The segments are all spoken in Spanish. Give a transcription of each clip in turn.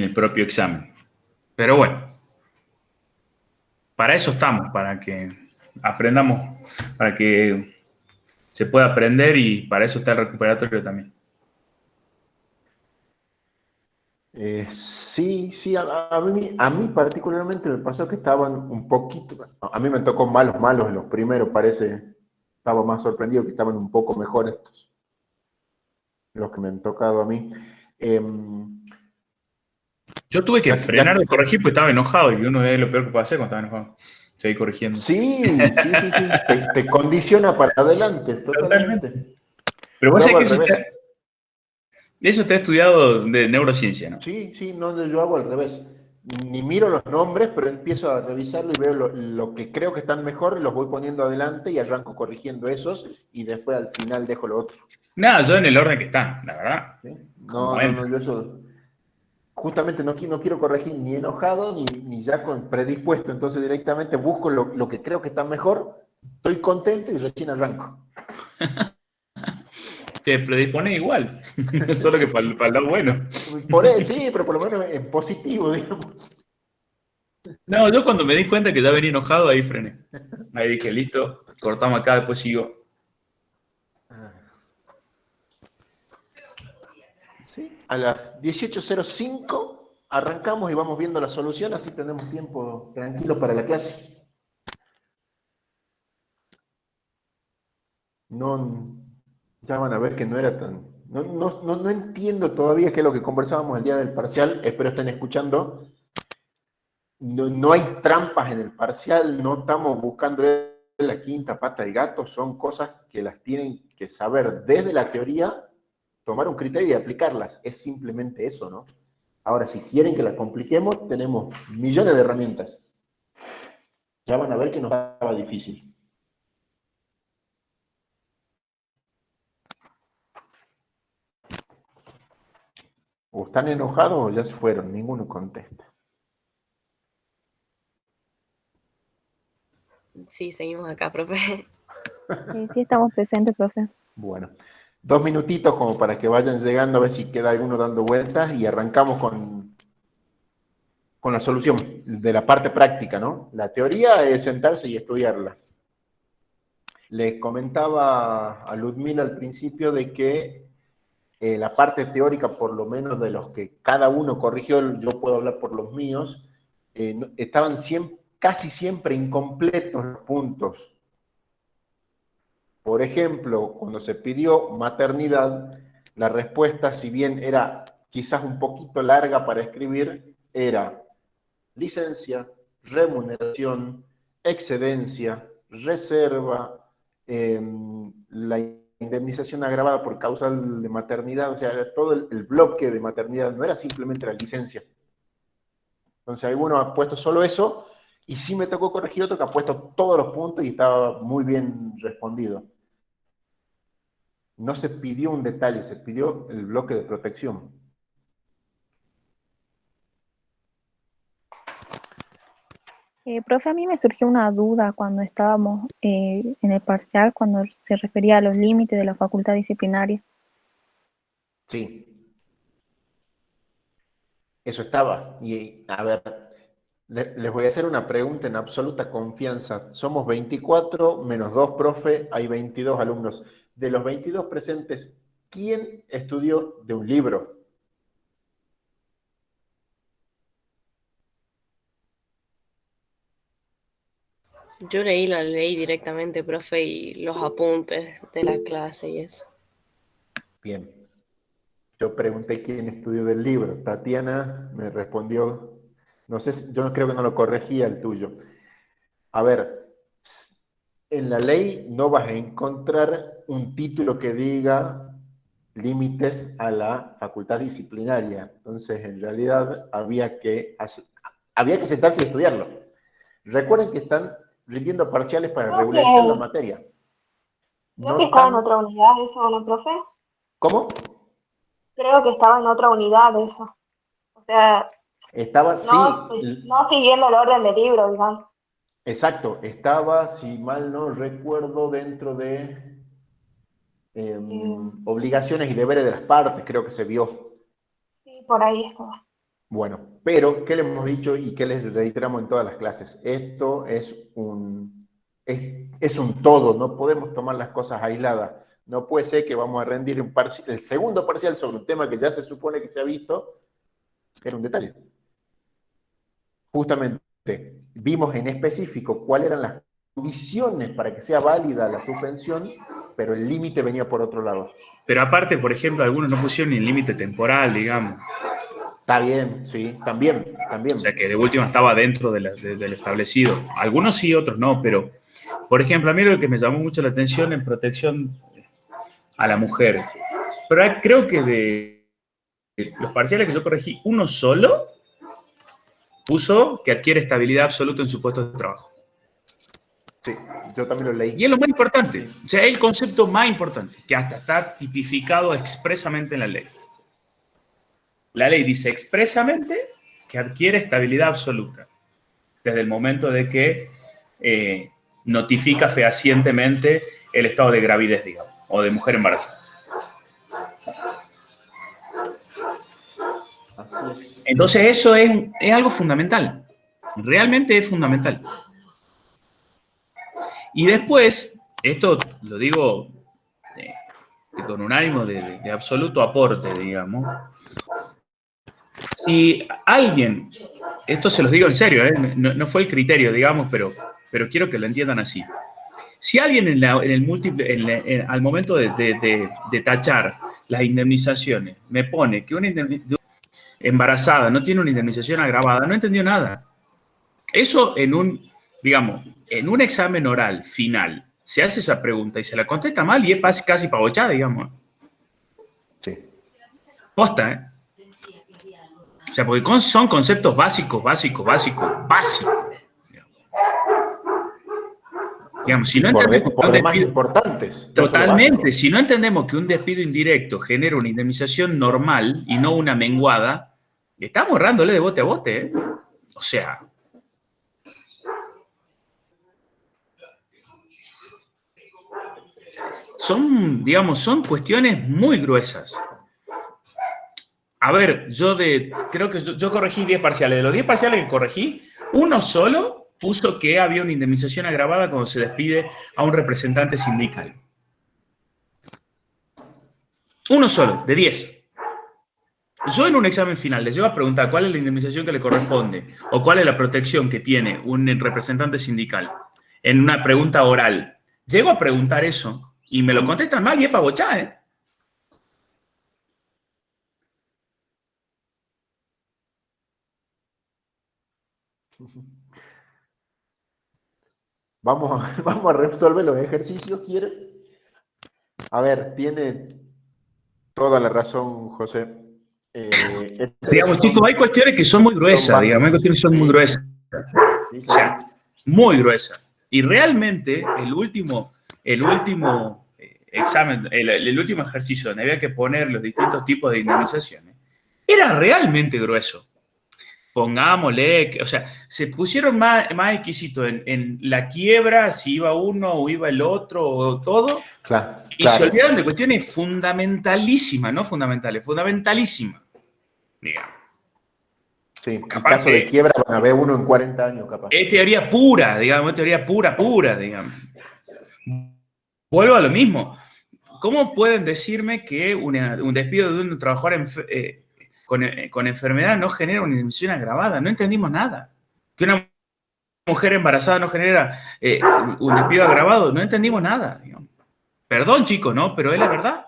el propio examen. Pero bueno, para eso estamos, para que aprendamos, para que se pueda aprender y para eso está el recuperatorio también. Sí, sí, a mí particularmente me pasó que estaban un poquito, a mí me tocó malos en los primeros, parece, estaba más sorprendido que estaban un poco mejor estos, los que me han tocado a mí. Yo tuve que Ya, frenar ya, de corregir porque estaba enojado y uno es lo peor que puede hacer cuando está enojado. Seguir corrigiendo. sí, te condiciona para adelante, Totalmente. totalmente. Pero vos Yo sabés hago que al revés. eso te ha estudiado de neurociencia, ¿no? Sí, no, yo hago al revés. Ni miro los nombres, pero empiezo a revisarlo y veo lo que creo que están mejor, los voy poniendo adelante y arranco corrigiendo esos y después al final dejo lo otro. Nada, yo en el orden que están, la verdad. ¿Sí? Como No, entra. yo eso justamente no quiero corregir ni enojado ni ya predispuesto, entonces directamente busco lo que creo que está mejor, estoy contento y recién arranco. Te predispone igual, solo que para el lado bueno. Sí, pero por lo menos en positivo, digamos. No, yo cuando me di cuenta que ya venía enojado, ahí frené. Ahí dije, listo, cortamos acá, después sigo. ¿Sí? A las 18:05 arrancamos y vamos viendo la solución, así tenemos tiempo tranquilo para la clase. No, ya van a ver que no era tan... No entiendo todavía qué es lo que conversábamos el día del parcial, espero estén escuchando. No hay trampas en el parcial, no estamos buscando la quinta pata del gato, son cosas que las tienen que saber desde la teoría, tomar un criterio y aplicarlas. Es simplemente eso, ¿no? Ahora, si quieren que la compliquemos, tenemos millones de herramientas. Ya van a ver que nos estaba difícil. O están enojados o ya se fueron, ninguno contesta. Sí, seguimos acá, profe. Sí, estamos presentes, profe. Bueno, 2 minutitos como para que vayan llegando a ver si queda alguno dando vueltas y arrancamos con la solución de la parte práctica, ¿no? La teoría es sentarse y estudiarla. Les comentaba a Ludmila al principio de que la parte teórica, por lo menos de los que cada uno corrigió, yo puedo hablar por los míos, estaban casi siempre incompletos los puntos. Por ejemplo, cuando se pidió maternidad, la respuesta, si bien era quizás un poquito larga para escribir, era licencia, remuneración, excedencia, reserva, la indemnización agravada por causa de maternidad, o sea, era todo el bloque de maternidad, no era simplemente la licencia. Entonces, alguno ha puesto solo eso, y sí me tocó corregir otro que ha puesto todos los puntos y estaba muy bien respondido. No se pidió un detalle, se pidió el bloque de protección. Profe, a mí me surgió una duda cuando estábamos en el parcial, cuando se refería a los límites de la facultad disciplinaria. Sí, eso estaba. Y a ver, les voy a hacer una pregunta en absoluta confianza. Somos 24 menos 2 profe, hay 22 alumnos. De los 22 presentes, ¿quién estudió de un libro? Yo leí la ley directamente, profe, y los apuntes de la clase y eso. Bien. Yo pregunté quién estudió del libro. Tatiana me respondió, no sé, yo creo que no lo corregía el tuyo. A ver, en la ley no vas a encontrar un título que diga límites a la facultad disciplinaria. Entonces, en realidad, había que sentarse y estudiarlo. Recuerden que están rindiendo parciales para Creo regularizar la que, materia. creo No que estaba en están... otra unidad eso, ¿no, profe? ¿Cómo? Creo que estaba en otra unidad eso. O sea, Estaba, no, sí, no siguiendo el orden del libro, digamos. exacto, estaba, si mal no recuerdo, dentro de Eh, obligaciones y deberes de las partes, creo que se vio. sí, por ahí estaba. Bueno, pero ¿qué le hemos dicho y qué les reiteramos en todas las clases? Esto es un todo, no podemos tomar las cosas aisladas. No puede ser que vamos a rendir el segundo parcial sobre un tema que ya se supone que se ha visto, que era un detalle. Justamente, vimos en específico cuáles eran las condiciones para que sea válida la suspensión, pero el límite venía por otro lado. Pero aparte, por ejemplo, algunos no pusieron ni límite temporal, digamos. Está bien, sí, también. O sea, que de última estaba dentro del establecido. Algunos sí, otros no, pero, por ejemplo, a mí lo que me llamó mucho la atención en protección a la mujer. Pero creo que de los parciales que yo corregí, uno solo puso que adquiere estabilidad absoluta en su puesto de trabajo. Sí, yo también lo leí. Y es lo más importante. O sea, es el concepto más importante, que hasta está tipificado expresamente en la ley. La ley dice expresamente que adquiere estabilidad absoluta desde el momento de que notifica fehacientemente el estado de gravidez, digamos, o de mujer embarazada. Entonces eso es algo fundamental. Realmente es fundamental. Y después, esto lo digo con un ánimo de absoluto aporte, digamos. Si alguien, esto se los digo en serio, no fue el criterio, digamos, pero quiero que lo entiendan así. Si alguien al momento de tachar las indemnizaciones me pone que una embarazada no tiene una indemnización agravada, no entendió nada. Eso en un examen oral final, se hace esa pregunta y se la contesta mal y es casi pavochada, digamos. Sí. Posta, ¿eh? O sea, porque son conceptos básicos. Digamos, si no entendemos por demás importantes. Totalmente. Si no entendemos que un despido indirecto genera una indemnización normal y no una menguada, estamos errándole de bote a bote, ¿eh? O sea... Son cuestiones muy gruesas. A ver, creo que yo corregí 10 parciales. De los 10 parciales que corregí, uno solo puso que había una indemnización agravada cuando se despide a un representante sindical. Uno solo, de 10. Yo en un examen final les llevo a preguntar cuál es la indemnización que le corresponde o cuál es la protección que tiene un representante sindical en una pregunta oral. Llego a preguntar eso y me lo contestan mal y es pavochá, ¿eh? Vamos a resolver los ejercicios, ¿quieren? A ver, tiene toda la razón, José. Digamos, chicos, hay cuestiones que son muy gruesas, digamos, hay cuestiones que son muy gruesas. O sea, muy gruesas. Y realmente, el último examen, el último ejercicio donde había que poner los distintos tipos de indemnizaciones, era realmente grueso. Pongámosle, o sea, se pusieron más exquisitos en la quiebra, si iba uno o iba el otro o todo, claro. Se olvidaron de cuestiones fundamentalisísimas, no fundamentales, fundamentalísimas, digamos. Sí, en caso de quiebra van a ver uno en 40 años, capaz. Es teoría pura, digamos, es teoría pura, digamos. Vuelvo a lo mismo. ¿Cómo pueden decirme que un despido de un trabajador con enfermedad no genera una indemnización agravada? No entendimos nada. Que una mujer embarazada no genera un despido agravado, no entendimos nada. Digamos. Perdón, chicos, ¿no? Pero es la verdad.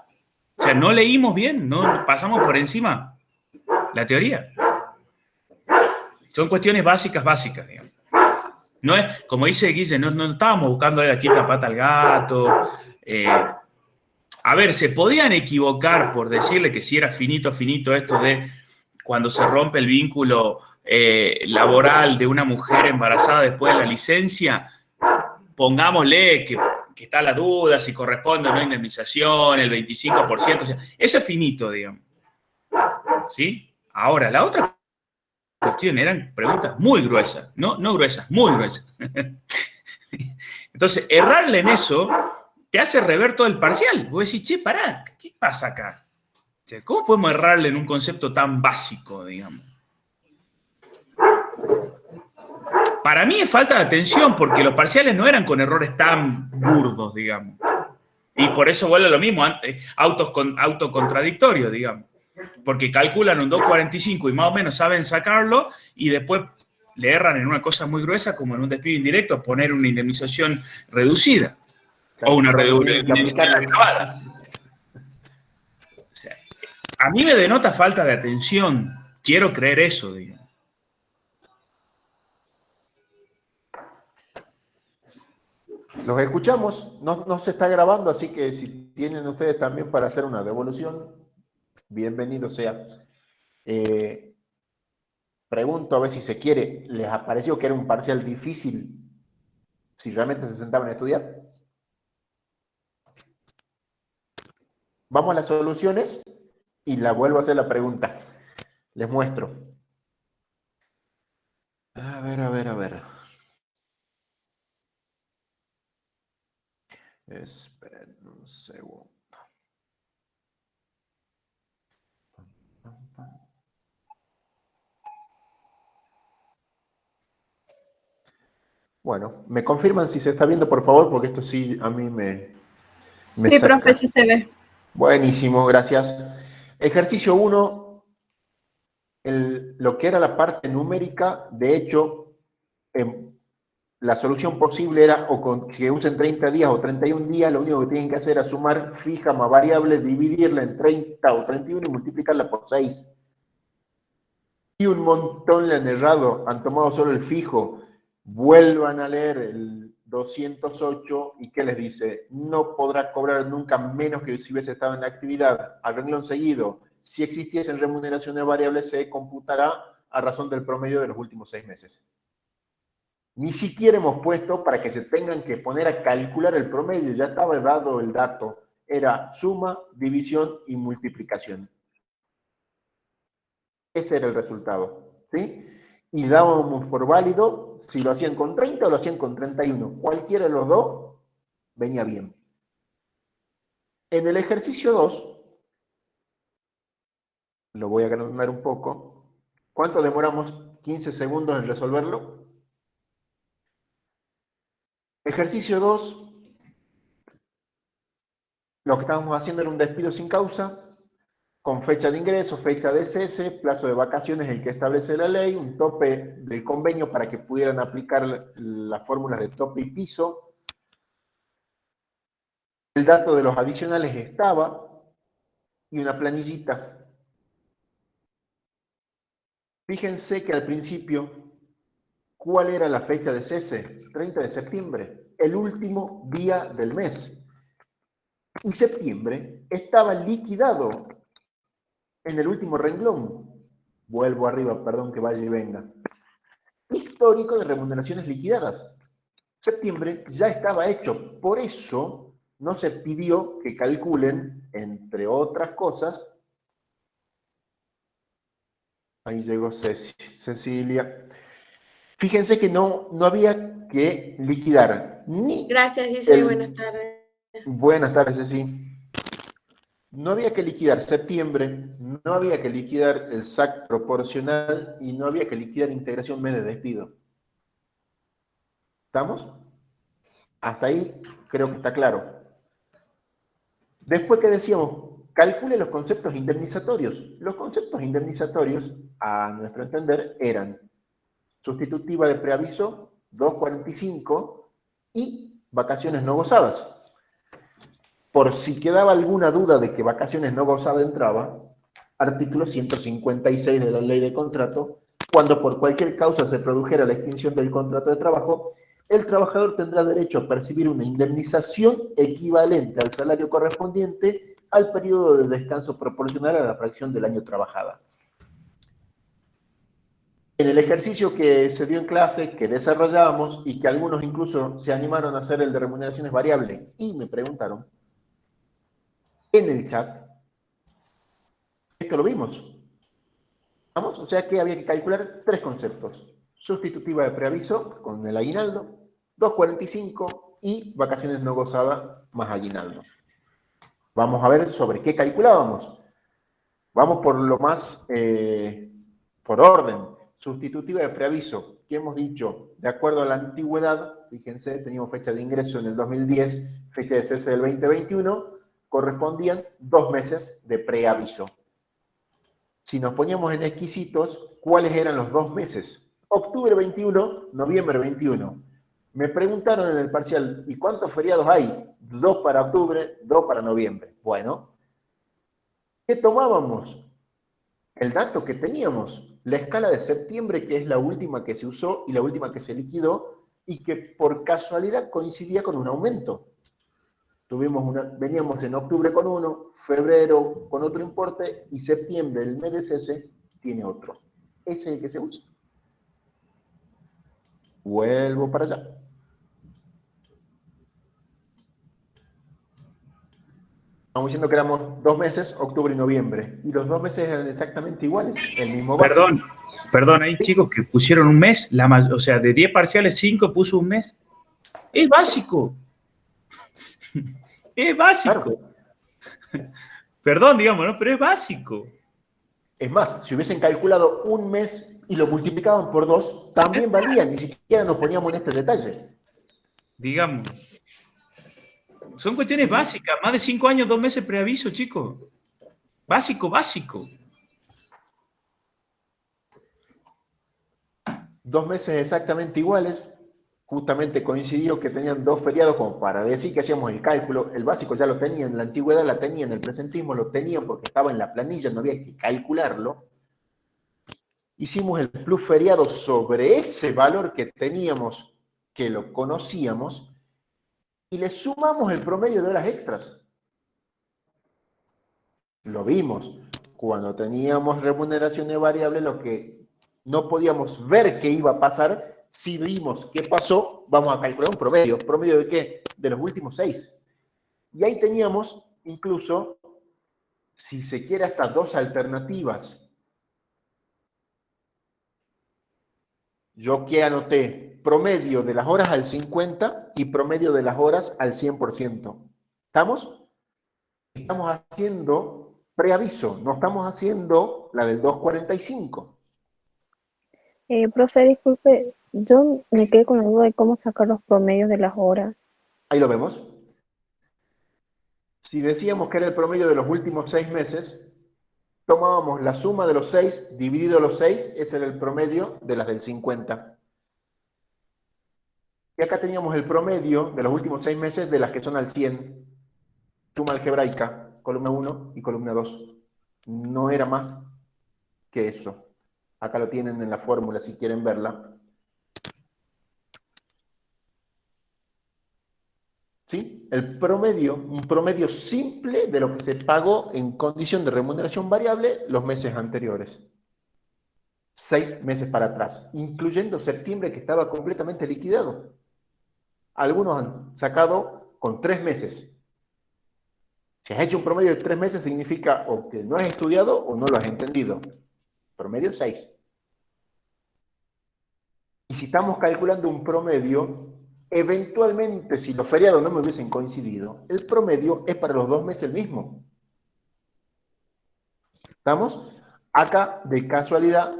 O sea, no leímos bien, no pasamos por encima la teoría. Son cuestiones básicas, digamos. No es, como dice Guille, no estábamos buscando la quinta pata al gato. A ver, se podían equivocar por decirle que si era finito esto de cuando se rompe el vínculo laboral de una mujer embarazada después de la licencia, pongámosle que está la duda si corresponde o no indemnización, el 25%, o sea, eso es finito, digamos. ¿Sí? Ahora, la otra cuestión eran preguntas muy gruesas, no gruesas, muy gruesas. Entonces, errarle en eso te hace rever todo el parcial. Vos decís, che, ¿qué pasa acá? O sea, ¿cómo podemos errarle en un concepto tan básico, digamos? Para mí es falta de atención, porque los parciales no eran con errores tan burdos, digamos. Y por eso vuelve lo mismo, autocontradictorio, digamos. Porque calculan un 2.45 y más o menos saben sacarlo, y después le erran en una cosa muy gruesa, como en un despido indirecto, poner una indemnización reducida. O una indemnización agravada. O sea, a mí me denota falta de atención. Quiero creer eso, digamos. Los escuchamos, no se está grabando, así que si tienen ustedes también para hacer una devolución, bienvenido sea. Pregunto a ver si se quiere, ¿les ha parecido que era un parcial difícil si realmente se sentaban a estudiar? Vamos a las soluciones y la vuelvo a hacer la pregunta. Les muestro. A ver. Esperen un segundo. Bueno, ¿me confirman si se está viendo, por favor? Porque esto sí a mí me Sí, saca. profe, sí se ve. Buenísimo, gracias. Ejercicio 1, lo que era la parte numérica, de hecho, la solución posible era que usen 30 días o 31 días, lo único que tienen que hacer es sumar fija más variable, dividirla en 30 o 31 y multiplicarla por 6. Y un montón le han errado, han tomado solo el fijo. Vuelvan a leer el 208 y ¿qué les dice? No podrá cobrar nunca menos que si hubiese estado en la actividad. Al renglón seguido, si existiesen remuneraciones variables, se computará a razón del promedio de los últimos 6 meses. Ni siquiera hemos puesto para que se tengan que poner a calcular el promedio, ya estaba dado el dato. Era suma, división y multiplicación. Ese era el resultado, ¿sí? Y dábamos por válido si lo hacían con 30 o lo hacían con 31. Cualquiera de los dos venía bien. En el ejercicio 2, lo voy a agrandar un poco. ¿Cuánto demoramos? 15 segundos en resolverlo. Ejercicio 2, lo que estábamos haciendo era un despido sin causa, con fecha de ingreso, fecha de cese, plazo de vacaciones, el que establece la ley, un tope del convenio para que pudieran aplicar las fórmulas de tope y piso. El dato de los adicionales estaba y una planillita. Fíjense que al principio, ¿cuál era la fecha de cese? 30 de septiembre, el último día del mes. Y septiembre estaba liquidado en el último renglón. Vuelvo arriba, perdón que vaya y venga. Histórico de remuneraciones liquidadas. Septiembre ya estaba hecho. Por eso no se pidió que calculen, entre otras cosas. Ahí llegó Cecilia. Fíjense que no había que liquidar ni... Gracias, Giselle. Buenas tardes. Buenas tardes, Ceci. No había que liquidar septiembre, no había que liquidar el SAC proporcional y no había que liquidar integración mes de despido. ¿Estamos? Hasta ahí creo que está claro. Después que decíamos, calcule los conceptos indemnizatorios. Los conceptos indemnizatorios, a nuestro entender, eran sustitutiva de preaviso, 2.45 y vacaciones no gozadas. Por si quedaba alguna duda de que vacaciones no gozadas entraba, artículo 156 de la Ley de Contrato, cuando por cualquier causa se produjera la extinción del contrato de trabajo, el trabajador tendrá derecho a percibir una indemnización equivalente al salario correspondiente al periodo de descanso proporcional a la fracción del año trabajada. En el ejercicio que se dio en clase, que desarrollábamos y que algunos incluso se animaron a hacer el de remuneraciones variables y me preguntaron, en el chat, esto lo vimos. ¿Vamos? O sea que había que calcular 3 conceptos. Sustitutiva de preaviso con el aguinaldo, 2.45 y vacaciones no gozadas más aguinaldo. Vamos a ver sobre qué calculábamos. Vamos por lo más, por orden. sustitutiva de preaviso, que hemos dicho, de acuerdo a la antigüedad, fíjense, teníamos fecha de ingreso en el 2010, fecha de cese del 2021, correspondían 2 meses de preaviso. Si nos poníamos en exquisitos, ¿cuáles eran los 2 meses? Octubre 21, noviembre 21. Me preguntaron en el parcial, ¿y cuántos feriados hay? 2 para octubre, 2 para noviembre. Bueno, ¿qué tomábamos? El dato que teníamos, la escala de septiembre, que es la última que se usó y la última que se liquidó, y que por casualidad coincidía con un aumento. Veníamos en octubre con uno, febrero con otro importe, y septiembre, el mes de cese, tiene otro. Ese es el que se usa. Vuelvo para allá. Estamos diciendo que éramos 2 meses, octubre y noviembre. Y los 2 meses eran exactamente iguales. El mismo básico. Perdón, hay chicos que pusieron un mes, o sea, de 10 parciales, 5 puso un mes. Es básico. Es básico. Claro. Perdón, digamos, ¿no? Pero es básico. Es más, si hubiesen calculado un mes y lo multiplicaban por 2, también valía. Ni siquiera nos poníamos en este detalle. Digamos. Son cuestiones básicas. Más de 5 años, 2 meses preaviso, chicos. Básico, básico. 2 meses exactamente iguales. Justamente coincidió que tenían 2 feriados, como para decir que hacíamos el cálculo. El básico ya lo tenían, en la antigüedad la tenían, en el presentismo lo tenían porque estaba en la planilla, no había que calcularlo. Hicimos el plus feriado sobre ese valor que teníamos, que lo conocíamos, y le sumamos el promedio de horas extras. Lo vimos. Cuando teníamos remuneraciones variables, lo que no podíamos ver qué iba a pasar, si vimos qué pasó, vamos a calcular un promedio. ¿Promedio de qué? De los últimos 6. Y ahí teníamos incluso, si se quiere, hasta 2 alternativas. Yo que anoté promedio de las horas al 50 y promedio de las horas al 100%. ¿Estamos? Estamos haciendo preaviso, no estamos haciendo la del 245. Profe, disculpe, yo me quedé con la duda de cómo sacar los promedios de las horas. Ahí lo vemos. Si decíamos que era el promedio de los últimos 6 meses, tomábamos la suma de los 6 dividido los 6, ese era el promedio de las del 50. Y acá teníamos el promedio de los últimos 6 meses de las que son al 100. Suma algebraica, columna 1 y columna 2. No era más que eso. Acá lo tienen en la fórmula si quieren verla. ¿Sí? El promedio, un promedio simple de lo que se pagó en condición de remuneración variable los meses anteriores. 6 meses para atrás, incluyendo septiembre que estaba completamente liquidado. Algunos han sacado con 3 meses. Si has hecho un promedio de 3 meses significa o que no has estudiado o no lo has entendido. Promedio 6. Y si estamos calculando un promedio, eventualmente, si los feriados no me hubiesen coincidido, el promedio es para los 2 meses el mismo. ¿Estamos? Acá, de casualidad,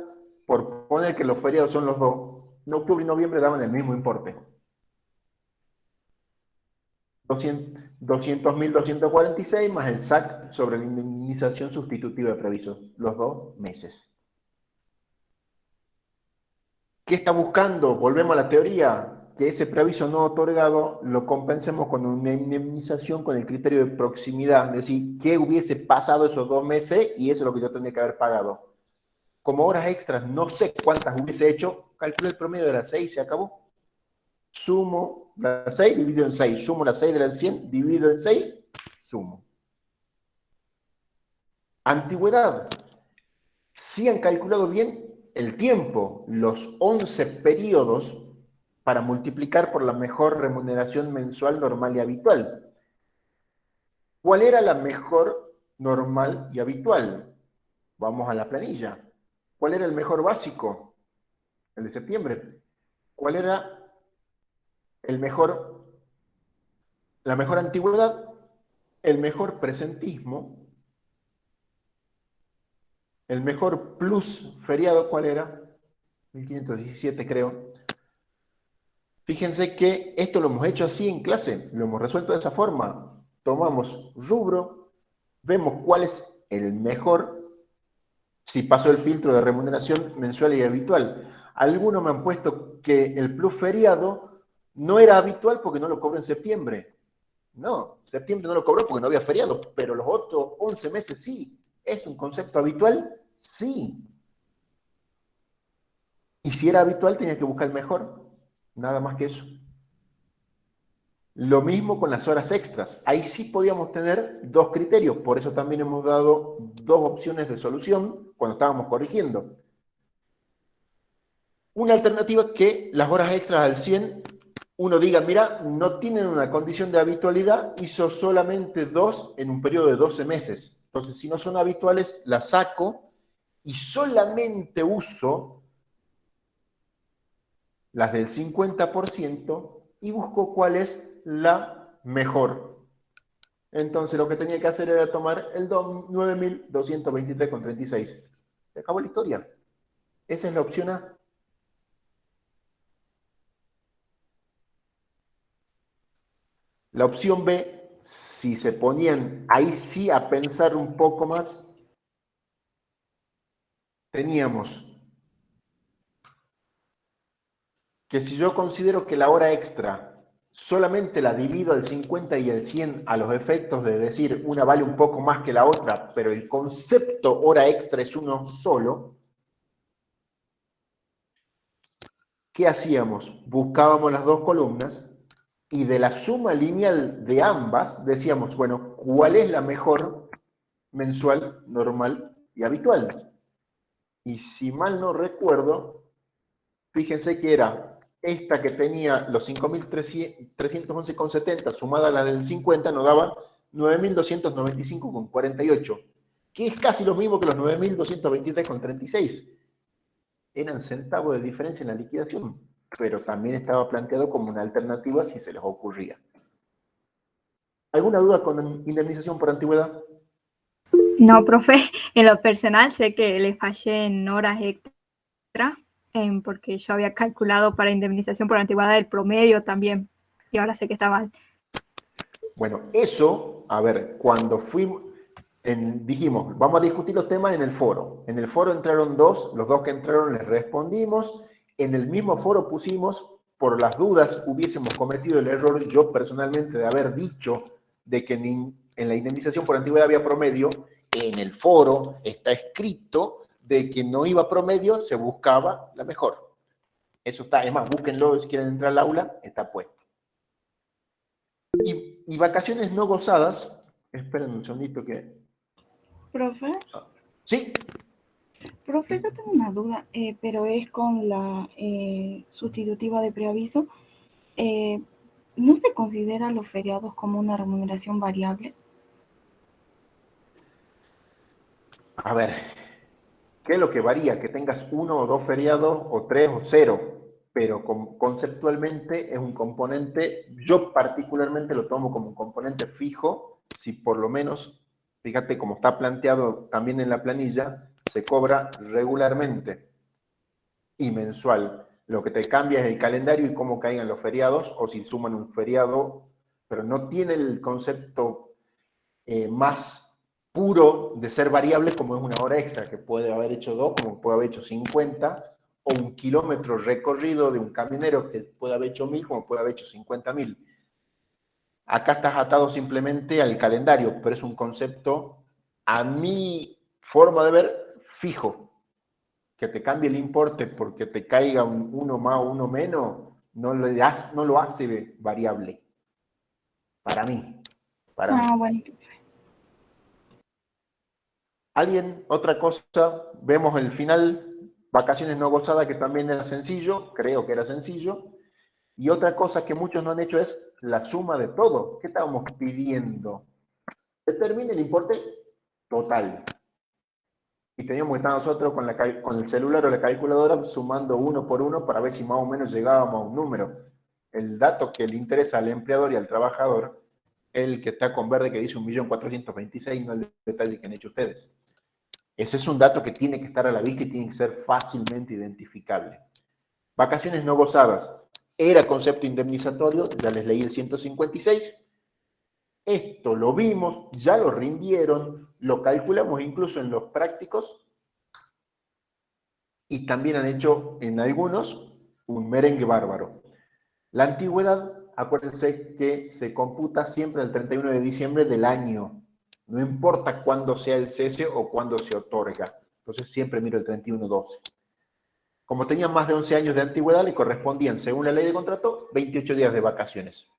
por poner que los feriados son los 2, en octubre y noviembre daban el mismo importe. 200.246 más el SAC sobre la indemnización sustitutiva de preaviso, los 2 meses. ¿Qué está buscando? Volvemos a la teoría, que ese preaviso no otorgado lo compensemos con una indemnización con el criterio de proximidad, es decir, ¿qué hubiese pasado esos 2 meses? Y eso es lo que yo tendría que haber pagado. Como horas extras, no sé cuántas hubiese hecho, calculo el promedio de las 6, se acabó. Sumo las 6, dividido en 6. Sumo las 6 de las 100, dividido en 6, sumo. Antigüedad. Si han calculado bien el tiempo, los 11 periodos para multiplicar por la mejor remuneración mensual normal y habitual. ¿Cuál era la mejor normal y habitual? Vamos a la planilla. ¿Cuál era el mejor básico? El de septiembre. ¿Cuál era la mejor antigüedad? El mejor presentismo. El mejor plus feriado, ¿cuál era? 1517 creo. Fíjense que esto lo hemos hecho así en clase, lo hemos resuelto de esa forma. Tomamos rubro, vemos cuál es el mejor, si pasó el filtro de remuneración mensual y habitual. Algunos me han puesto que el plus feriado no era habitual porque no lo cobró en septiembre. No, septiembre no lo cobró porque no había feriado, pero los otros 11 meses sí. ¿Es un concepto habitual? Sí. Y si era habitual tenía que buscar el mejor. Nada más que eso. Lo mismo con las horas extras. Ahí sí podíamos tener dos criterios. Por eso también hemos dado dos opciones de solución cuando estábamos corrigiendo. Una alternativa que las horas extras al 100, uno diga, mira, no tienen una condición de habitualidad, hizo solamente 2 en un periodo de 12 meses. Entonces, si no son habituales, las saco y solamente uso las del 50% y busco cuál es la mejor. Entonces lo que tenía que hacer era tomar el 9.223,36. Se acabó la historia. Esa es la opción A. La opción B, si se ponían ahí sí a pensar un poco más, teníamos que si yo considero que la hora extra solamente la divido al 50 y al 100 a los efectos de decir una vale un poco más que la otra, pero el concepto hora extra es uno solo, ¿qué hacíamos? Buscábamos las dos columnas y de la suma lineal de ambas decíamos, bueno, ¿cuál es la mejor mensual, normal y habitual? Y si mal no recuerdo, fíjense que era esta que tenía los 5.311,70 sumada a la del 50 nos daba 9.295,48, que es casi lo mismo que los 9.223,36. Eran centavos de diferencia en la liquidación, pero también estaba planteado como una alternativa si se les ocurría. ¿Alguna duda con indemnización por antigüedad? No, profe, en lo personal sé que le fallé en horas extra, porque yo había calculado para indemnización por antigüedad el promedio también, y ahora sé que está mal. Bueno, eso, a ver, cuando fuimos, dijimos, vamos a discutir los temas en el foro. En el foro entraron dos, los dos que entraron les respondimos. En el mismo foro pusimos, por las dudas, hubiésemos cometido el error, yo personalmente, de haber dicho de que en la indemnización por antigüedad había promedio. En el foro está escrito de que no iba promedio, se buscaba la mejor. Eso está, es más, búsquenlo si quieren entrar al aula, está puesto. Y vacaciones no gozadas, esperen un segundito que... Profe, Sí. profe, yo tengo una duda, pero es con la sustitutiva de preaviso. ¿No se considera los feriados como una remuneración variable? A ver, ¿qué es lo que varía? Que tengas 1 o 2 feriados, o 3 o 0, pero conceptualmente es un componente, yo particularmente lo tomo como un componente fijo, si por lo menos, fíjate como está planteado también en la planilla, se cobra regularmente y mensual. Lo que te cambia es el calendario y cómo caigan los feriados, o si suman un feriado, pero no tiene el concepto más puro de ser variable como es una hora extra, que puede haber hecho 2, como puede haber hecho 50, o un kilómetro recorrido de un camionero que puede haber hecho 1.000, como puede haber hecho 50.000. Acá estás atado simplemente al calendario, pero es un concepto, a mi forma de ver, fijo. Que te cambie el importe porque te caiga un 1 más o 1 menos, no lo hace variable. Para mí. Bueno. ¿Alguien? Otra cosa, vemos el final, vacaciones no gozadas, que también era sencillo, creo que era sencillo. Y otra cosa que muchos no han hecho es la suma de todo. ¿Qué estábamos pidiendo? Determine el importe total. Y teníamos que estar nosotros con el celular o la calculadora sumando uno por uno para ver si más o menos llegábamos a un número. El dato que le interesa al empleador y al trabajador, el que está con verde que dice 1.426.000, no el detalle que han hecho ustedes. Ese es un dato que tiene que estar a la vista y tiene que ser fácilmente identificable. Vacaciones no gozadas. Era concepto indemnizatorio, ya les leí el 156. Esto lo vimos, ya lo rindieron, lo calculamos incluso en los prácticos y también han hecho en algunos un merengue bárbaro. La antigüedad, acuérdense que se computa siempre el 31 de diciembre del año. No importa cuándo sea el cese o cuándo se otorga. Entonces siempre miro el 31-12. Como tenían más de 11 años de antigüedad, le correspondían, según la ley de contrato, 28 días de vacaciones.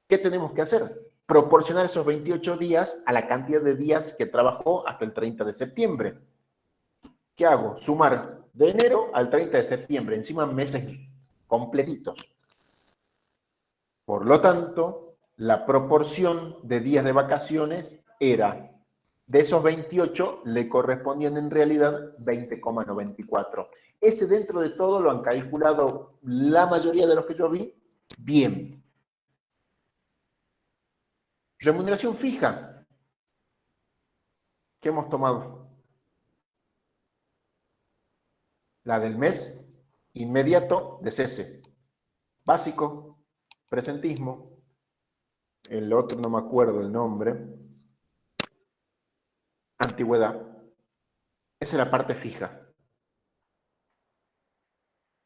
¿Qué tenemos que hacer? Proporcionar esos 28 días a la cantidad de días que trabajó hasta el 30 de septiembre. ¿Qué hago? Sumar de enero al 30 de septiembre, encima meses completitos. Por lo tanto, la proporción de días de vacaciones era, de esos 28, le correspondían en realidad 20,94. Ese dentro de todo lo han calculado la mayoría de los que yo vi bien. Remuneración fija. ¿Qué hemos tomado? La del mes inmediato de cese. Básico, presentismo. El otro no me acuerdo el nombre. Antigüedad. Esa es la parte fija.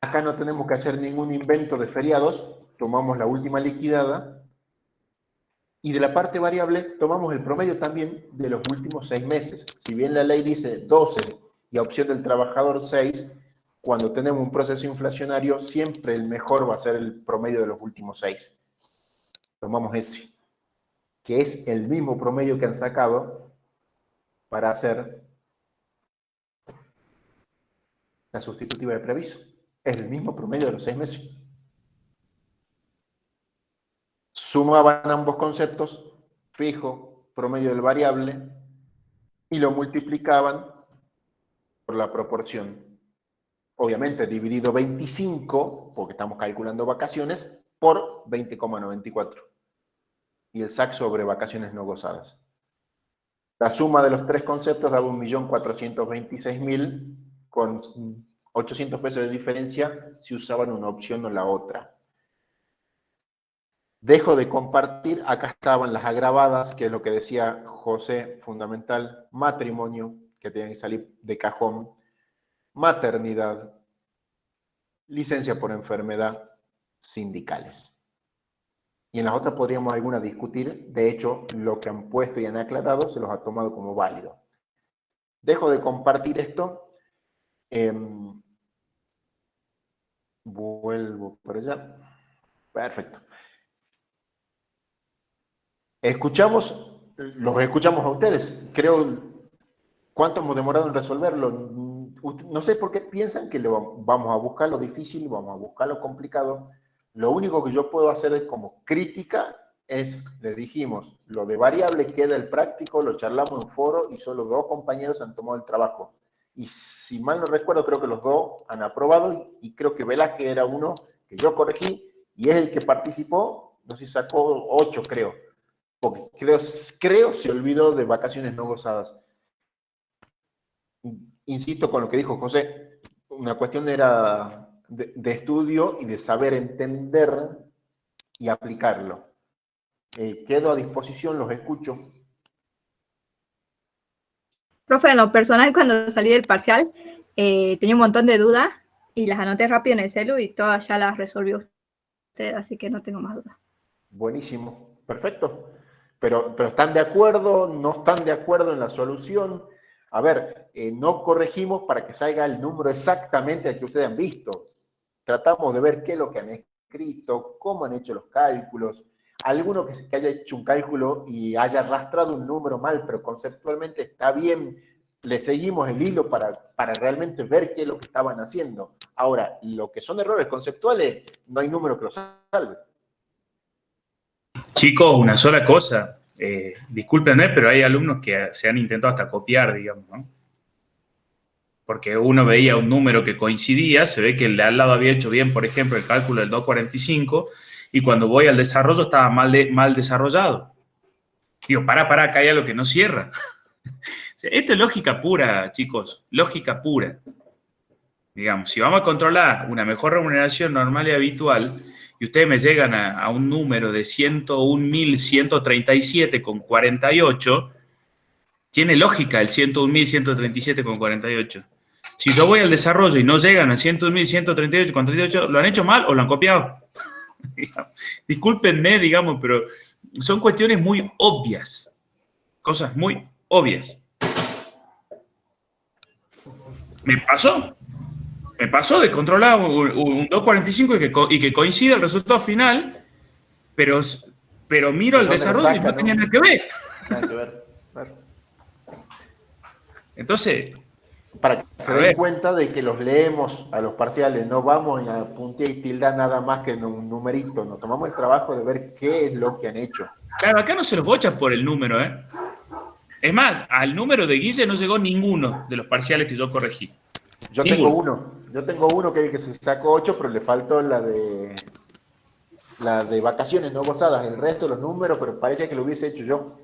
Acá no tenemos que hacer ningún invento de feriados. Tomamos la última liquidada. Y de la parte variable, tomamos el promedio también de los últimos 6 meses. Si bien la ley dice 12 y a opción del trabajador 6, cuando tenemos un proceso inflacionario, siempre el mejor va a ser el promedio de los últimos 6. Tomamos ese, que es el mismo promedio que han sacado para hacer la sustitutiva de preaviso. Es el mismo promedio de los 6 meses. Sumaban ambos conceptos, fijo, promedio del variable, y lo multiplicaban por la proporción. Obviamente dividido 25, porque estamos calculando vacaciones, por 20,94. Y el SAC sobre vacaciones no gozadas. La suma de los tres conceptos daba 1.426.000, con 800 pesos de diferencia si usaban una opción o la otra. Dejo de compartir, acá estaban las agravadas, que es lo que decía José, fundamental, matrimonio, que tenían que salir de cajón, maternidad, licencia por enfermedad, sindicales. Y en las otras podríamos alguna discutir, de hecho, lo que han puesto y han aclarado se los ha tomado como válido. Dejo de compartir esto, vuelvo por allá, perfecto. Los escuchamos a ustedes. Creo, ¿cuánto hemos demorado en resolverlo? No sé por qué piensan que vamos a buscar lo difícil, vamos a buscar lo complicado. Lo único que yo puedo hacer como crítica es, les dijimos, lo de variable queda el práctico, lo charlamos en foro y solo 2 compañeros han tomado el trabajo. Y si mal no recuerdo, creo que los 2 han aprobado y creo que Velázquez era uno que yo corregí y es el que participó, no sé si sacó 8, creo. Porque creo se olvidó de vacaciones no gozadas. Insisto con lo que dijo José, una cuestión era de estudio y de saber entender y aplicarlo. Quedo a disposición, los escucho. Profe, en lo personal, cuando salí del parcial, tenía un montón de dudas y las anoté rápido en el celu y todas ya las resolvió usted, así que no tengo más dudas. Buenísimo, perfecto. Pero ¿están de acuerdo? ¿No están de acuerdo en la solución? A ver, no corregimos para que salga el número exactamente al que ustedes han visto. Tratamos de ver qué es lo que han escrito, cómo han hecho los cálculos. Alguno que haya hecho un cálculo y haya arrastrado un número mal, pero conceptualmente está bien, le seguimos el hilo para realmente ver qué es lo que estaban haciendo. Ahora, lo que son errores conceptuales, no hay número que los salve. Chicos, una sola cosa. Discúlpenme, pero hay alumnos que se han intentado hasta copiar, digamos, ¿no? Porque uno veía un número que coincidía, se ve que el de al lado había hecho bien, por ejemplo, el cálculo del 245, y cuando voy al desarrollo estaba mal desarrollado. Digo, acá hay algo que no cierra. Esto es lógica pura, chicos, lógica pura. Digamos, si vamos a controlar una mejor remuneración normal y habitual, y ustedes me llegan a un número de 101.137,48, tiene lógica el 101.137,48. Si yo voy al desarrollo y no llegan a 101.138,38, ¿lo han hecho mal o lo han copiado? Discúlpenme, digamos, pero son cuestiones muy obvias. Cosas muy obvias. Me pasó de controlar un 245 y que coincide el resultado final, pero miro el desarrollo y no tenía nada que ver. Nada que ver. Claro. Entonces, para que se den cuenta de que los leemos a los parciales, no vamos a puntear y tildar nada más que en un numerito, nos tomamos el trabajo de ver qué es lo que han hecho. Claro, acá no se los bocha por el número, ¿eh? Es más, al número de Guille no llegó ninguno de los parciales que yo corregí. Yo tengo uno que es el que se sacó 8, pero le faltó la de vacaciones no gozadas, el resto de los números, pero parece que lo hubiese hecho yo.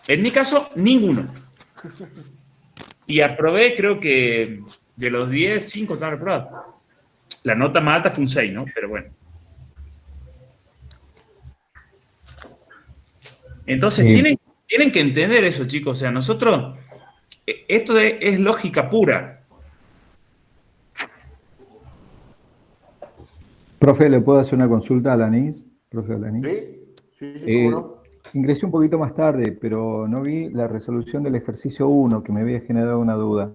En mi caso, ninguno. Y aprobé, creo que de los 10, 5 están reprobados. La nota más alta fue un 6, ¿no? Pero bueno. Entonces, tienen que entender eso, chicos. O sea, nosotros, esto es lógica pura. Profe, ¿le puedo hacer una consulta a Alanis? Profe Alanis. Sí, ¿cómo no? Ingresé un poquito más tarde, pero no vi la resolución del ejercicio 1, que me había generado una duda.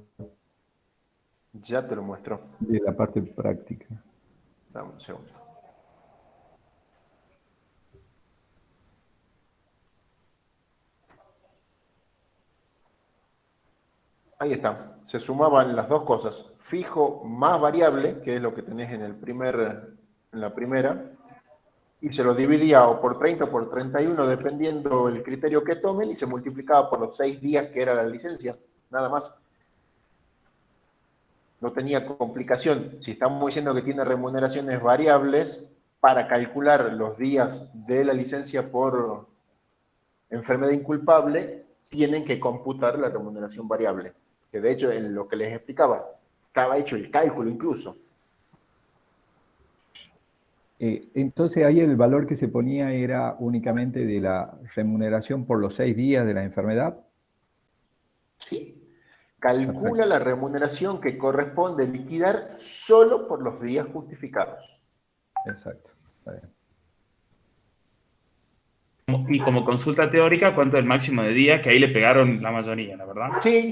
Ya te lo muestro. De la parte práctica. Dame un segundo. Ahí está. Se sumaban las dos cosas. Fijo más variable, que es lo que tenés en la primera, y se lo dividía o por 30 o por 31, dependiendo el criterio que tomen, y se multiplicaba por los 6 días que era la licencia, nada más. No tenía complicación. Si estamos diciendo que tiene remuneraciones variables, para calcular los días de la licencia por enfermedad inculpable, tienen que computar la remuneración variable, que de hecho en lo que les explicaba, estaba hecho el cálculo incluso. Entonces ahí el valor que se ponía era únicamente de la remuneración por los 6 días de la enfermedad. Sí. Calcula Perfecto. La remuneración que corresponde liquidar solo por los días justificados. Exacto. Está bien. Y como consulta teórica, ¿cuánto es el máximo de días? Que ahí le pegaron la mayoría, ¿la verdad? Sí,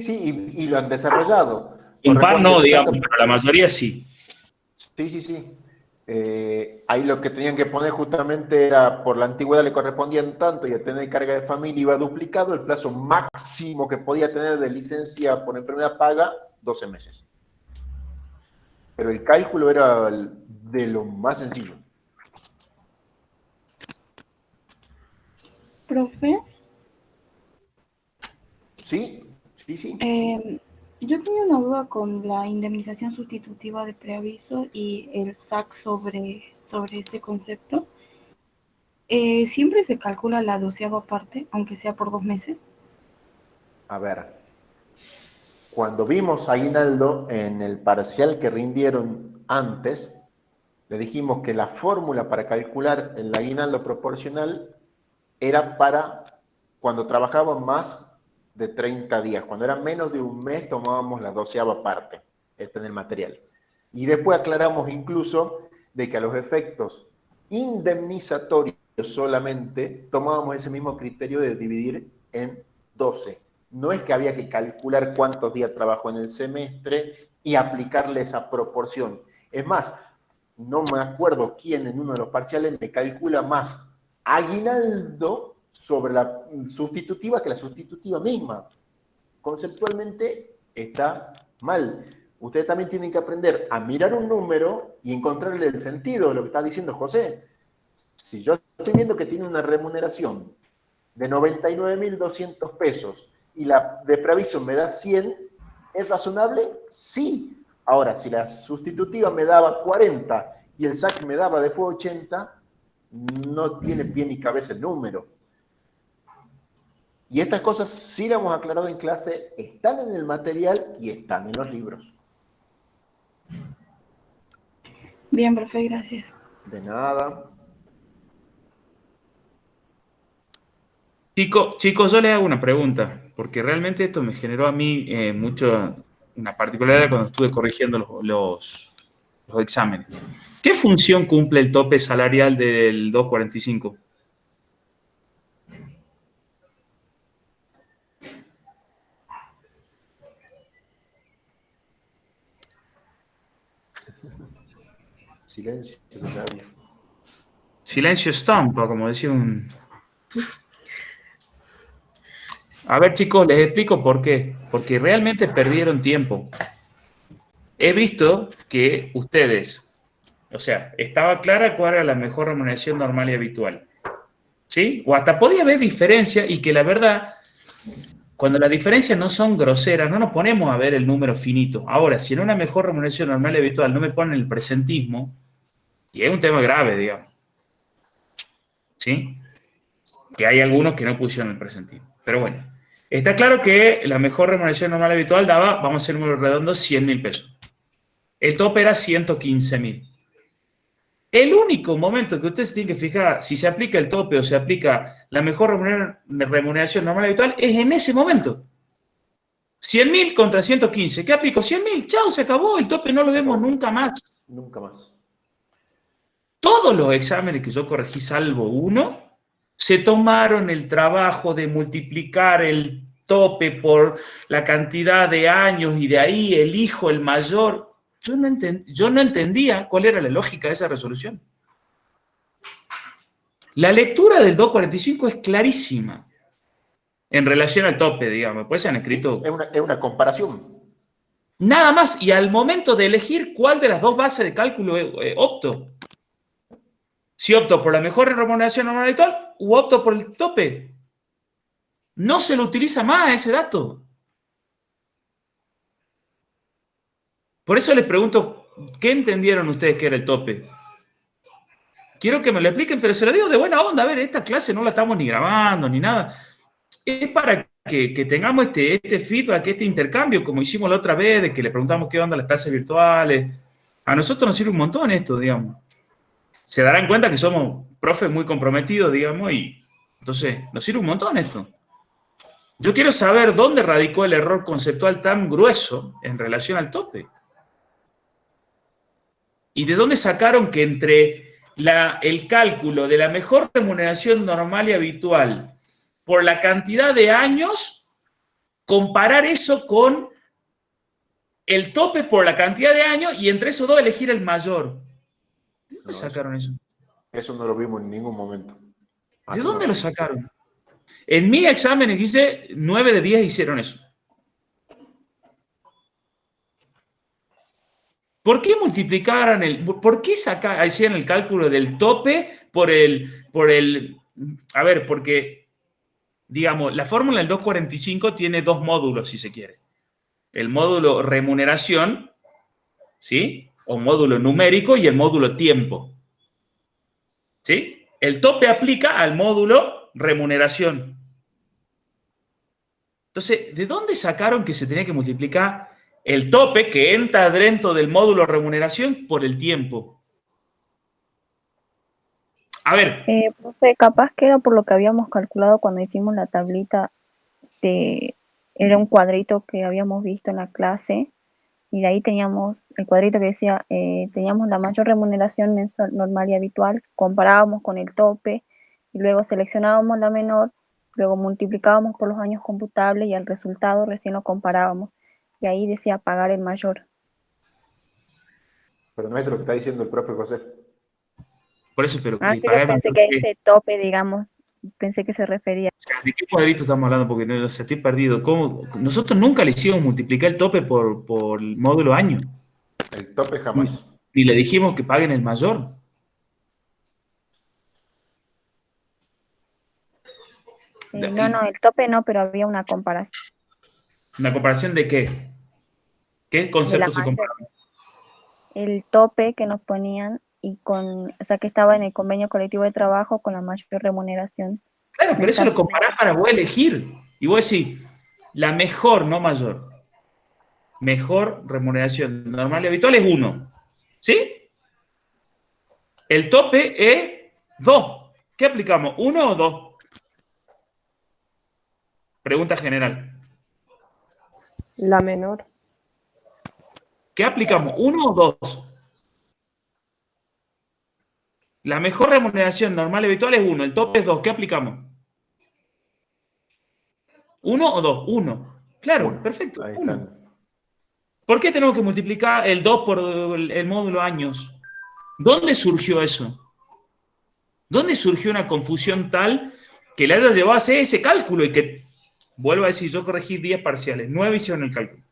y lo han desarrollado. Un par no, digamos, pero la mayoría sí. Sí. Ahí lo que tenían que poner justamente era, por la antigüedad le correspondían tanto y a tener carga de familia iba duplicado, el plazo máximo que podía tener de licencia por enfermedad paga, 12 meses. Pero el cálculo era de lo más sencillo. Profe. Sí. Yo tenía una duda con la indemnización sustitutiva de preaviso y el SAC sobre este concepto. ¿Siempre se calcula la 12ª parte, aunque sea por 2 meses? A ver, cuando vimos a aguinaldo en el parcial que rindieron antes, le dijimos que la fórmula para calcular el aguinaldo proporcional era para cuando trabajaban más de 30 días. Cuando era menos de un mes tomábamos la 12ª parte, en el material. Y después aclaramos incluso de que a los efectos indemnizatorios solamente tomábamos ese mismo criterio de dividir en 12. No es que había que calcular cuántos días trabajó en el semestre y aplicarle esa proporción. Es más, no me acuerdo quién en uno de los parciales me calcula más aguinaldo sobre la sustitutiva que la sustitutiva misma. Conceptualmente está mal. Ustedes también tienen que aprender a mirar un número y encontrarle el sentido de lo que está diciendo José. Si yo estoy viendo que tiene una remuneración de 99.200 pesos y la de preaviso me da 100, ¿es razonable? Sí. Ahora, si la sustitutiva me daba 40 y el SAC me daba después 80, no tiene pie ni cabeza el número. Y estas cosas sí las hemos aclarado en clase, están en el material y están en los libros. Bien, profe, gracias. De nada. Chicos, yo les hago una pregunta, porque realmente esto me generó a mí una particularidad cuando estuve corrigiendo los exámenes. ¿Qué función cumple el tope salarial del 245? Silencio. Silencio estampa, como decía un... A ver, chicos, les explico por qué. Porque realmente perdieron tiempo. He visto que ustedes, o sea, estaba clara cuál era la mejor remuneración normal y habitual. ¿Sí? O hasta podía haber diferencia y que la verdad, cuando las diferencias no son groseras, no nos ponemos a ver el número finito. Ahora, si en una mejor remuneración normal y habitual no me ponen el presentismo, y es un tema grave, digamos. ¿Sí? Que hay algunos que no pusieron el presentismo. Pero bueno, está claro que la mejor remuneración normal y habitual daba, vamos a hacer números redondos, 100.000 pesos. El tope era 115.000. El único momento que usted se tiene que fijar si se aplica el tope o se aplica la mejor remuneración normal y habitual es en ese momento. 100.000 contra 115. ¿Qué aplico? 100.000. Chao, se acabó. El tope no lo vemos nunca más. Nunca más. Todos los exámenes que yo corregí, salvo uno, se tomaron el trabajo de multiplicar el tope por la cantidad de años y de ahí elijo el mayor. Yo no entendía cuál era la lógica de esa resolución. La lectura del 245 es clarísima en relación al tope, digamos. Pues se han escrito... Es una comparación. Nada más. Y al momento de elegir cuál de las dos bases de cálculo opto. Si opto por la mejor remuneración normal habitual u opto por el tope. No se lo utiliza más ese dato. Por eso les pregunto, ¿qué entendieron ustedes que era el tope? Quiero que me lo expliquen, pero se lo digo de buena onda. A ver, esta clase no la estamos ni grabando ni nada. Es para que tengamos este feedback, este intercambio, como hicimos la otra vez, de que le preguntamos qué onda las clases virtuales. A nosotros nos sirve un montón esto, digamos. Se darán cuenta que somos profes muy comprometidos, digamos, y entonces nos sirve un montón esto. Yo quiero saber dónde radicó el error conceptual tan grueso en relación al tope. ¿Y de dónde sacaron que entre el cálculo de la mejor remuneración normal y habitual por la cantidad de años, comparar eso con el tope por la cantidad de años y entre esos dos elegir el mayor? ¿De dónde sacaron eso? Eso no lo vimos en ningún momento. ¿De dónde lo sacaron? En mi examen hice 9 de 10 hicieron eso. ¿Por qué multiplicaran por qué hacían el cálculo del tope por el, a ver, porque, digamos, la fórmula del 245 tiene dos módulos, si se quiere. El módulo remuneración, ¿sí? O módulo numérico y el módulo tiempo. ¿Sí? El tope aplica al módulo remuneración. Entonces, ¿de dónde sacaron que se tenía que multiplicar el tope que entra dentro del módulo remuneración por el tiempo? A ver. Profe, capaz que era por lo que habíamos calculado cuando hicimos la tablita. Era un cuadrito que habíamos visto en la clase y de ahí teníamos el cuadrito que decía, teníamos la mayor remuneración mensual, normal y habitual, comparábamos con el tope y luego seleccionábamos la menor, luego multiplicábamos por los años computables y al resultado recién lo comparábamos. Y ahí decía pagar el mayor. Pero no es lo que está diciendo el profe José. Por eso, pero que yo pensé que ese tope, digamos, pensé que se refería. ¿De qué cuadrito estamos hablando? Porque no, estoy perdido. ¿Cómo? Nosotros nunca le hicimos multiplicar el tope por el módulo año. El tope jamás. Ni le dijimos que paguen el mayor. No, el tope no, pero había una comparación. ¿Una comparación de qué? ¿Qué concepto se compara? El tope que nos ponían y o sea, que estaba en el convenio colectivo de trabajo con la mayor remuneración. Claro, pero eso lo comparás para vos elegir. Y vos decís, la mejor, no mayor, mejor remuneración normal y habitual es 1. ¿Sí? El tope es 2. ¿Qué aplicamos? ¿1 o 2? Pregunta general. La menor. ¿Qué aplicamos? ¿1 o 2? La mejor remuneración normal y habitual es 1. El tope es 2. ¿Qué aplicamos? ¿1 o 2? 1. Claro, Uno. perfecto. Ahí 1. están. ¿Por qué tenemos que multiplicar el 2 por el módulo años? ¿Dónde surgió eso? ¿Dónde surgió una confusión tal que le haya llevado a hacer ese cálculo y que, vuelvo a decir, yo corregí 10 parciales, 9 hicieron el cálculo?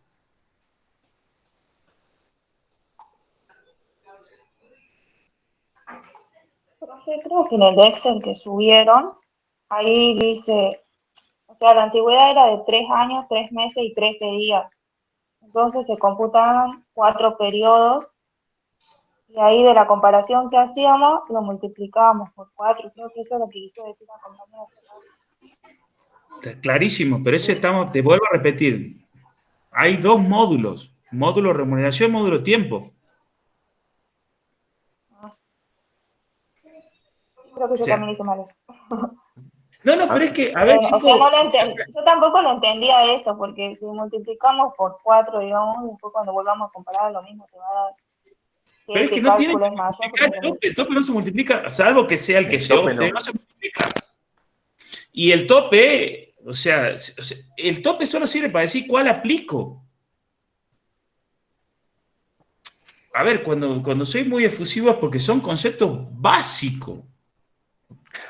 Profe, creo que en el Excel que subieron, ahí dice, o sea, la antigüedad era de 3 años, 3 meses y 13 días. Entonces se computaban 4 periodos y ahí de la comparación que hacíamos lo multiplicábamos por 4. Creo que eso es lo que quiso decir la compañera. Está clarísimo, pero ese estamos, te vuelvo a repetir, hay 2 módulos, módulo remuneración, módulo tiempo. Creo que yo también hice mal eso. No, pero es que, a ver, chicos. O sea, no lo entendí. Yo tampoco lo entendía eso, porque si multiplicamos por 4, digamos, después cuando volvamos a comparar lo mismo, te va a dar. Pero es que no tiene que multiplicar el tope no se multiplica, salvo que sea el que se opte, no se multiplica. Y el tope, o sea, el tope solo sirve para decir cuál aplico. A ver, cuando soy muy efusivo es porque son conceptos básicos.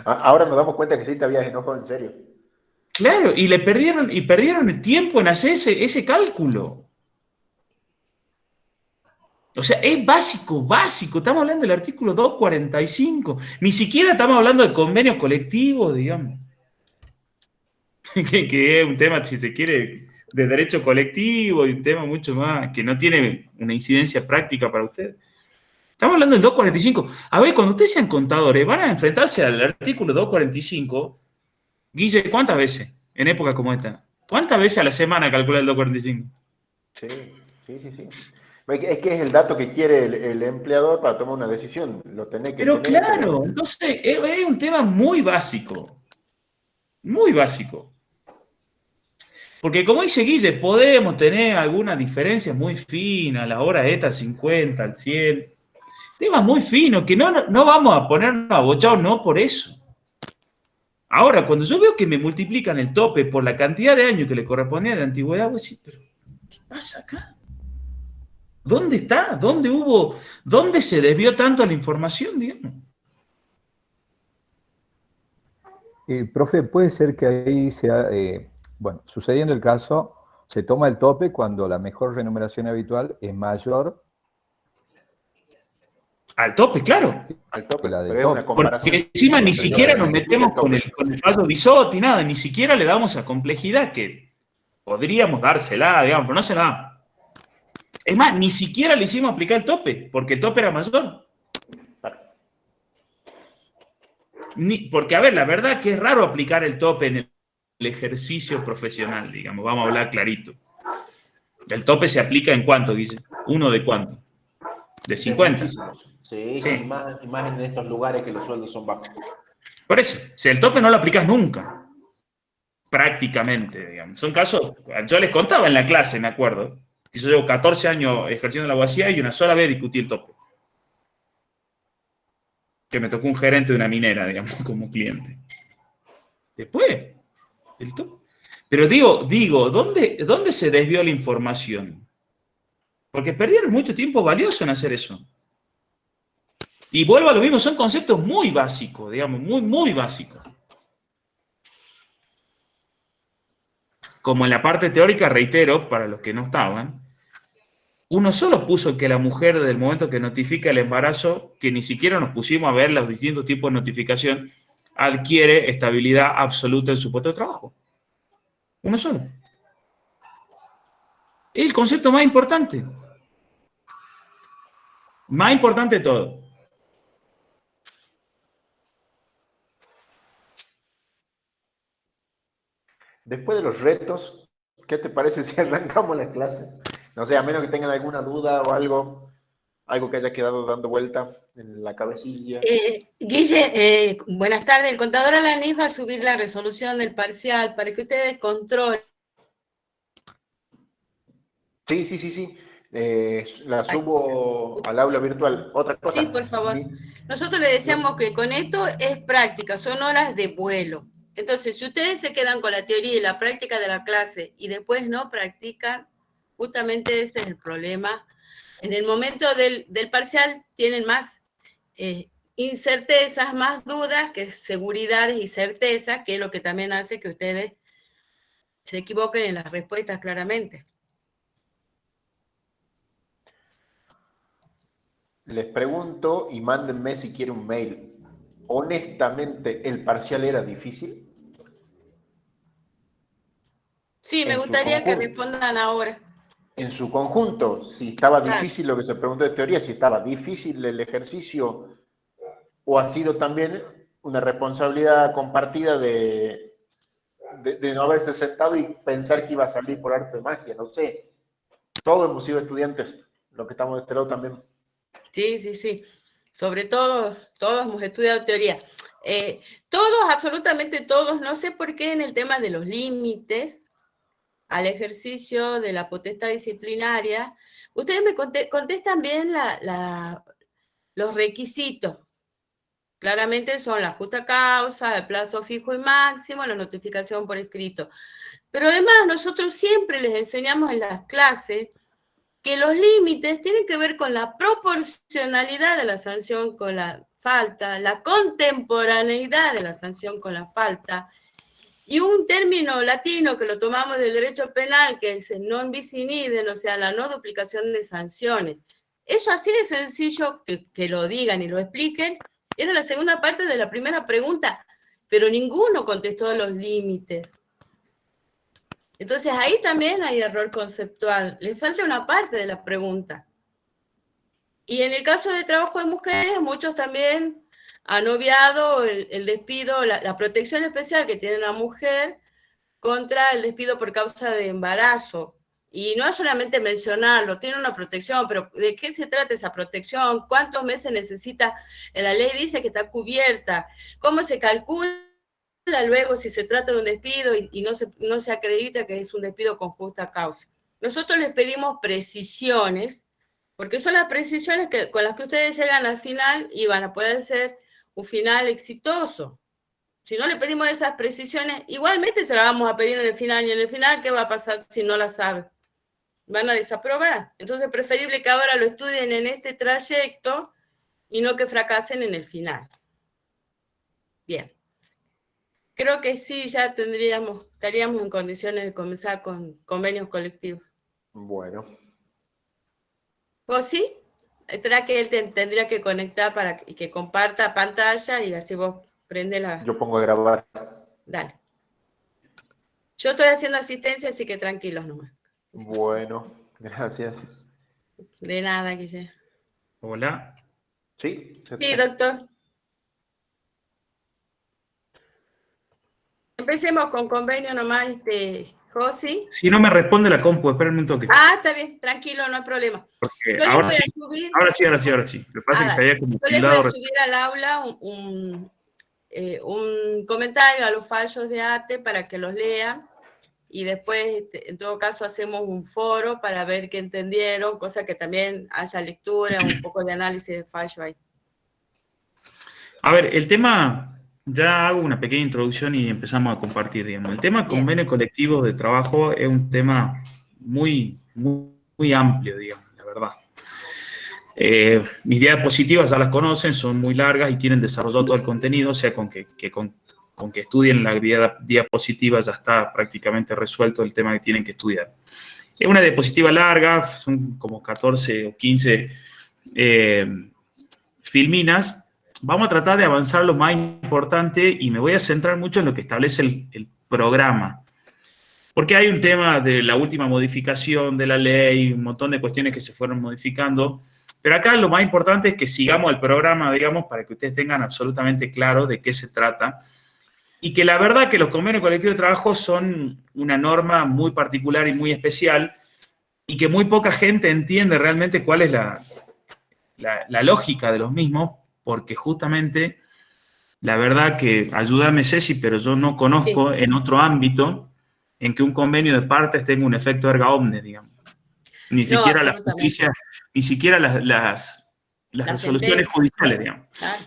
Ahora nos damos cuenta que sí te habías enojado en serio. Claro, y perdieron el tiempo en hacer ese cálculo. O sea, es básico. Estamos hablando del artículo 245. Ni siquiera estamos hablando de convenios colectivos, digamos. que es un tema, si se quiere, de derecho colectivo y un tema mucho más, que no tiene una incidencia práctica para ustedes. Estamos hablando del 245. A ver, cuando ustedes sean contadores, van a enfrentarse al artículo 245. Guille, ¿cuántas veces en época como esta? ¿Cuántas veces a la semana calcula el 245? Sí. Es que es el dato que quiere el empleador para tomar una decisión. Lo tenés que Pero tener, claro, entonces es un tema muy básico. Muy básico. Porque como dice Guille, podemos tener algunas diferencias muy finas, la hora esta al 50, al 100. Temas muy finos, que no vamos a ponernos abochados, no por eso. Ahora, cuando yo veo que me multiplican el tope por la cantidad de años que le correspondía de antigüedad, voy a decir, pero ¿qué pasa acá? ¿Dónde está? ¿Dónde se desvió tanto la información, digamos? Profe, puede ser que ahí sea, bueno, sucediendo el caso, se toma el tope cuando la mejor remuneración habitual es mayor. Al tope, claro. Al tope, La de pero es una comparación. Porque encima ni siquiera nos metemos con el fallo Bisotti, nada, ni siquiera le damos a complejidad que podríamos dársela, digamos, pero no se la da. Es más, ni siquiera le hicimos aplicar el tope, porque el tope era mayor. Porque, a ver, la verdad que es raro aplicar el tope en el ejercicio profesional, digamos, vamos a hablar clarito. ¿El tope se aplica en cuánto, Guille? ¿Uno de cuánto? ¿De 50? Sí. Y más en estos lugares que los sueldos son bajos. Por eso, si el tope no lo aplicas nunca, prácticamente, digamos. Son casos, yo les contaba en la clase, me acuerdo, que yo llevo 14 años ejerciendo la abogacía y una sola vez discutí el tope. Que me tocó un gerente de una minera, digamos, como cliente. Después, el tope. Pero digo, ¿dónde se desvió la información? Porque perdieron mucho tiempo valioso en hacer eso. Y vuelvo a lo mismo, son conceptos muy básicos, digamos, muy básicos. Como en la parte teórica, reitero, para los que no estaban, uno solo puso que la mujer, desde el momento que notifica el embarazo, que ni siquiera nos pusimos a ver los distintos tipos de notificación, adquiere estabilidad absoluta en su puesto de trabajo. Uno solo. Es el concepto más importante. Más importante de todo. después de los retos, ¿qué te parece si arrancamos la clase? No sé, a menos que tengan alguna duda o algo que haya quedado dando vuelta en la cabecilla. Guille, buenas tardes. El contador Alanis va a subir la resolución del parcial para que ustedes controlen. Sí. La subo al aula virtual. Otra cosa. Sí, por favor. Nosotros le decíamos que con esto es práctica, son horas de vuelo. Entonces, si ustedes se quedan con la teoría y la práctica de la clase y después no practican, justamente ese es el problema. En el momento del parcial tienen más incertezas, más dudas que seguridades y certezas, que es lo que también hace que ustedes se equivoquen en las respuestas claramente. Les pregunto y mándenme si quieren un mail. Honestamente, ¿el parcial era difícil? Sí, me gustaría que respondan ahora. En su conjunto, si estaba difícil lo que se preguntó de teoría, si estaba difícil el ejercicio, o ha sido también una responsabilidad compartida de no haberse sentado y pensar que iba a salir por arte de magia, no sé. Todos hemos sido estudiantes, los que estamos de este lado también. Sí. Sobre todo, todos hemos estudiado teoría. Todos, absolutamente todos, no sé por qué en el tema de los límites al ejercicio de la potestad disciplinaria, ustedes me contestan bien los requisitos. Claramente son la justa causa, el plazo fijo y máximo, la notificación por escrito. Pero además nosotros siempre les enseñamos en las clases que los límites tienen que ver con la proporcionalidad de la sanción con la falta, la contemporaneidad de la sanción con la falta, y un término latino que lo tomamos del derecho penal, que es el non bis in idem, o sea, la no duplicación de sanciones. Eso así de sencillo, que lo digan y lo expliquen, era la segunda parte de la primera pregunta, pero ninguno contestó los límites. Entonces ahí también hay error conceptual, le falta una parte de la pregunta. Y en el caso de trabajo de mujeres, muchos también han obviado el despido, la protección especial que tiene la mujer contra el despido por causa de embarazo. Y no es solamente mencionarlo, tiene una protección, pero ¿de qué se trata esa protección? ¿Cuántos meses necesita? La ley dice que está cubierta. ¿Cómo se calcula luego si se trata de un despido y no se acredita que es un despido con justa causa? Nosotros les pedimos precisiones, porque son las precisiones con las que ustedes llegan al final y van a poder ser un final exitoso. Si no le pedimos esas precisiones, igualmente se las vamos a pedir en el final, y en el final, ¿qué va a pasar si no la sabe? Van a desaprobar. Entonces es preferible que ahora lo estudien en este trayecto y no que fracasen en el final. Bien. Creo que sí, ya estaríamos en condiciones de comenzar con convenios colectivos. Bueno. ¿Vos sí? Espera que él tendría que conectar para que comparta pantalla y así vos prende la... Yo pongo a grabar. Dale. Yo estoy haciendo asistencia, así que tranquilos nomás. Bueno, gracias. De nada, Guille. Hola. ¿Sí? Sí, doctor. Empecemos con convenio nomás, Josi. Si no me responde la compu, esperen un toque. Ah, está bien, tranquilo, no hay problema. Porque Yo ahora les sí, voy a subir... ahora sí. Lo que pasa es que se había como yo les voy a subir al aula un comentario a los fallos de ATE para que los lean y después, en todo caso, hacemos un foro para ver qué entendieron, cosa que también haya lectura, un poco de análisis de fallo ahí. A ver, el tema, ya hago una pequeña introducción y empezamos a compartir, digamos. El tema convenio colectivo de trabajo es un tema muy amplio, digamos, la verdad. Mis diapositivas ya las conocen, son muy largas y tienen desarrollado todo el contenido, o sea, con que estudien la diapositiva ya está prácticamente resuelto el tema que tienen que estudiar. Es una diapositiva larga, son como 14 o 15 filminas. Vamos a tratar de avanzar lo más importante y me voy a centrar mucho en lo que establece el programa. Porque hay un tema de la última modificación de la ley, un montón de cuestiones que se fueron modificando. Pero acá lo más importante es que sigamos el programa, digamos, para que ustedes tengan absolutamente claro de qué se trata. y que la verdad que los convenios colectivos de trabajo son una norma muy particular y muy especial, y que muy poca gente entiende realmente cuál es la lógica de los mismos, porque justamente, la verdad que, ayúdame Ceci, pero yo no conozco en otro ámbito en que un convenio de partes tenga un efecto erga omnes, digamos. Ni No, siquiera la absolutamente. justicia, ni siquiera las resoluciones sentencia. judiciales, digamos. Claro,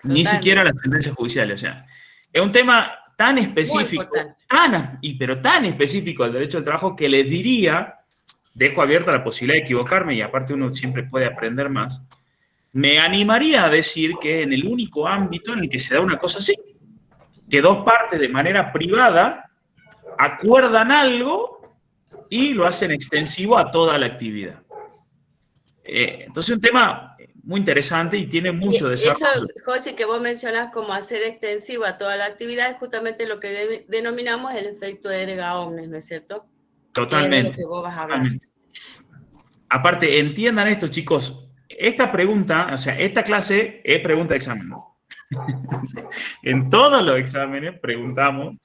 Ni siquiera totalmente. las sentencias judiciales. O sea, es un tema tan Muy específico, importante. pero tan específico al derecho al trabajo, que les diría, dejo abierta la posibilidad de equivocarme, y aparte uno siempre puede aprender más, me animaría a decir que en el único ámbito en el que se da una cosa así, que dos partes de manera privada acuerdan algo y lo hacen extensivo a toda la actividad. Entonces es un tema muy interesante y tiene mucho Y eso, desarrollo. José, que vos mencionás como hacer extensivo a toda la actividad, es justamente lo que denominamos el efecto erga omnes, ¿no es cierto? Que es de lo Totalmente. que vos vas a hablar. Totalmente. Aparte, entiendan esto, chicos. Esta pregunta, o sea, esta clase es pregunta de examen, ¿no? En todos los exámenes preguntamos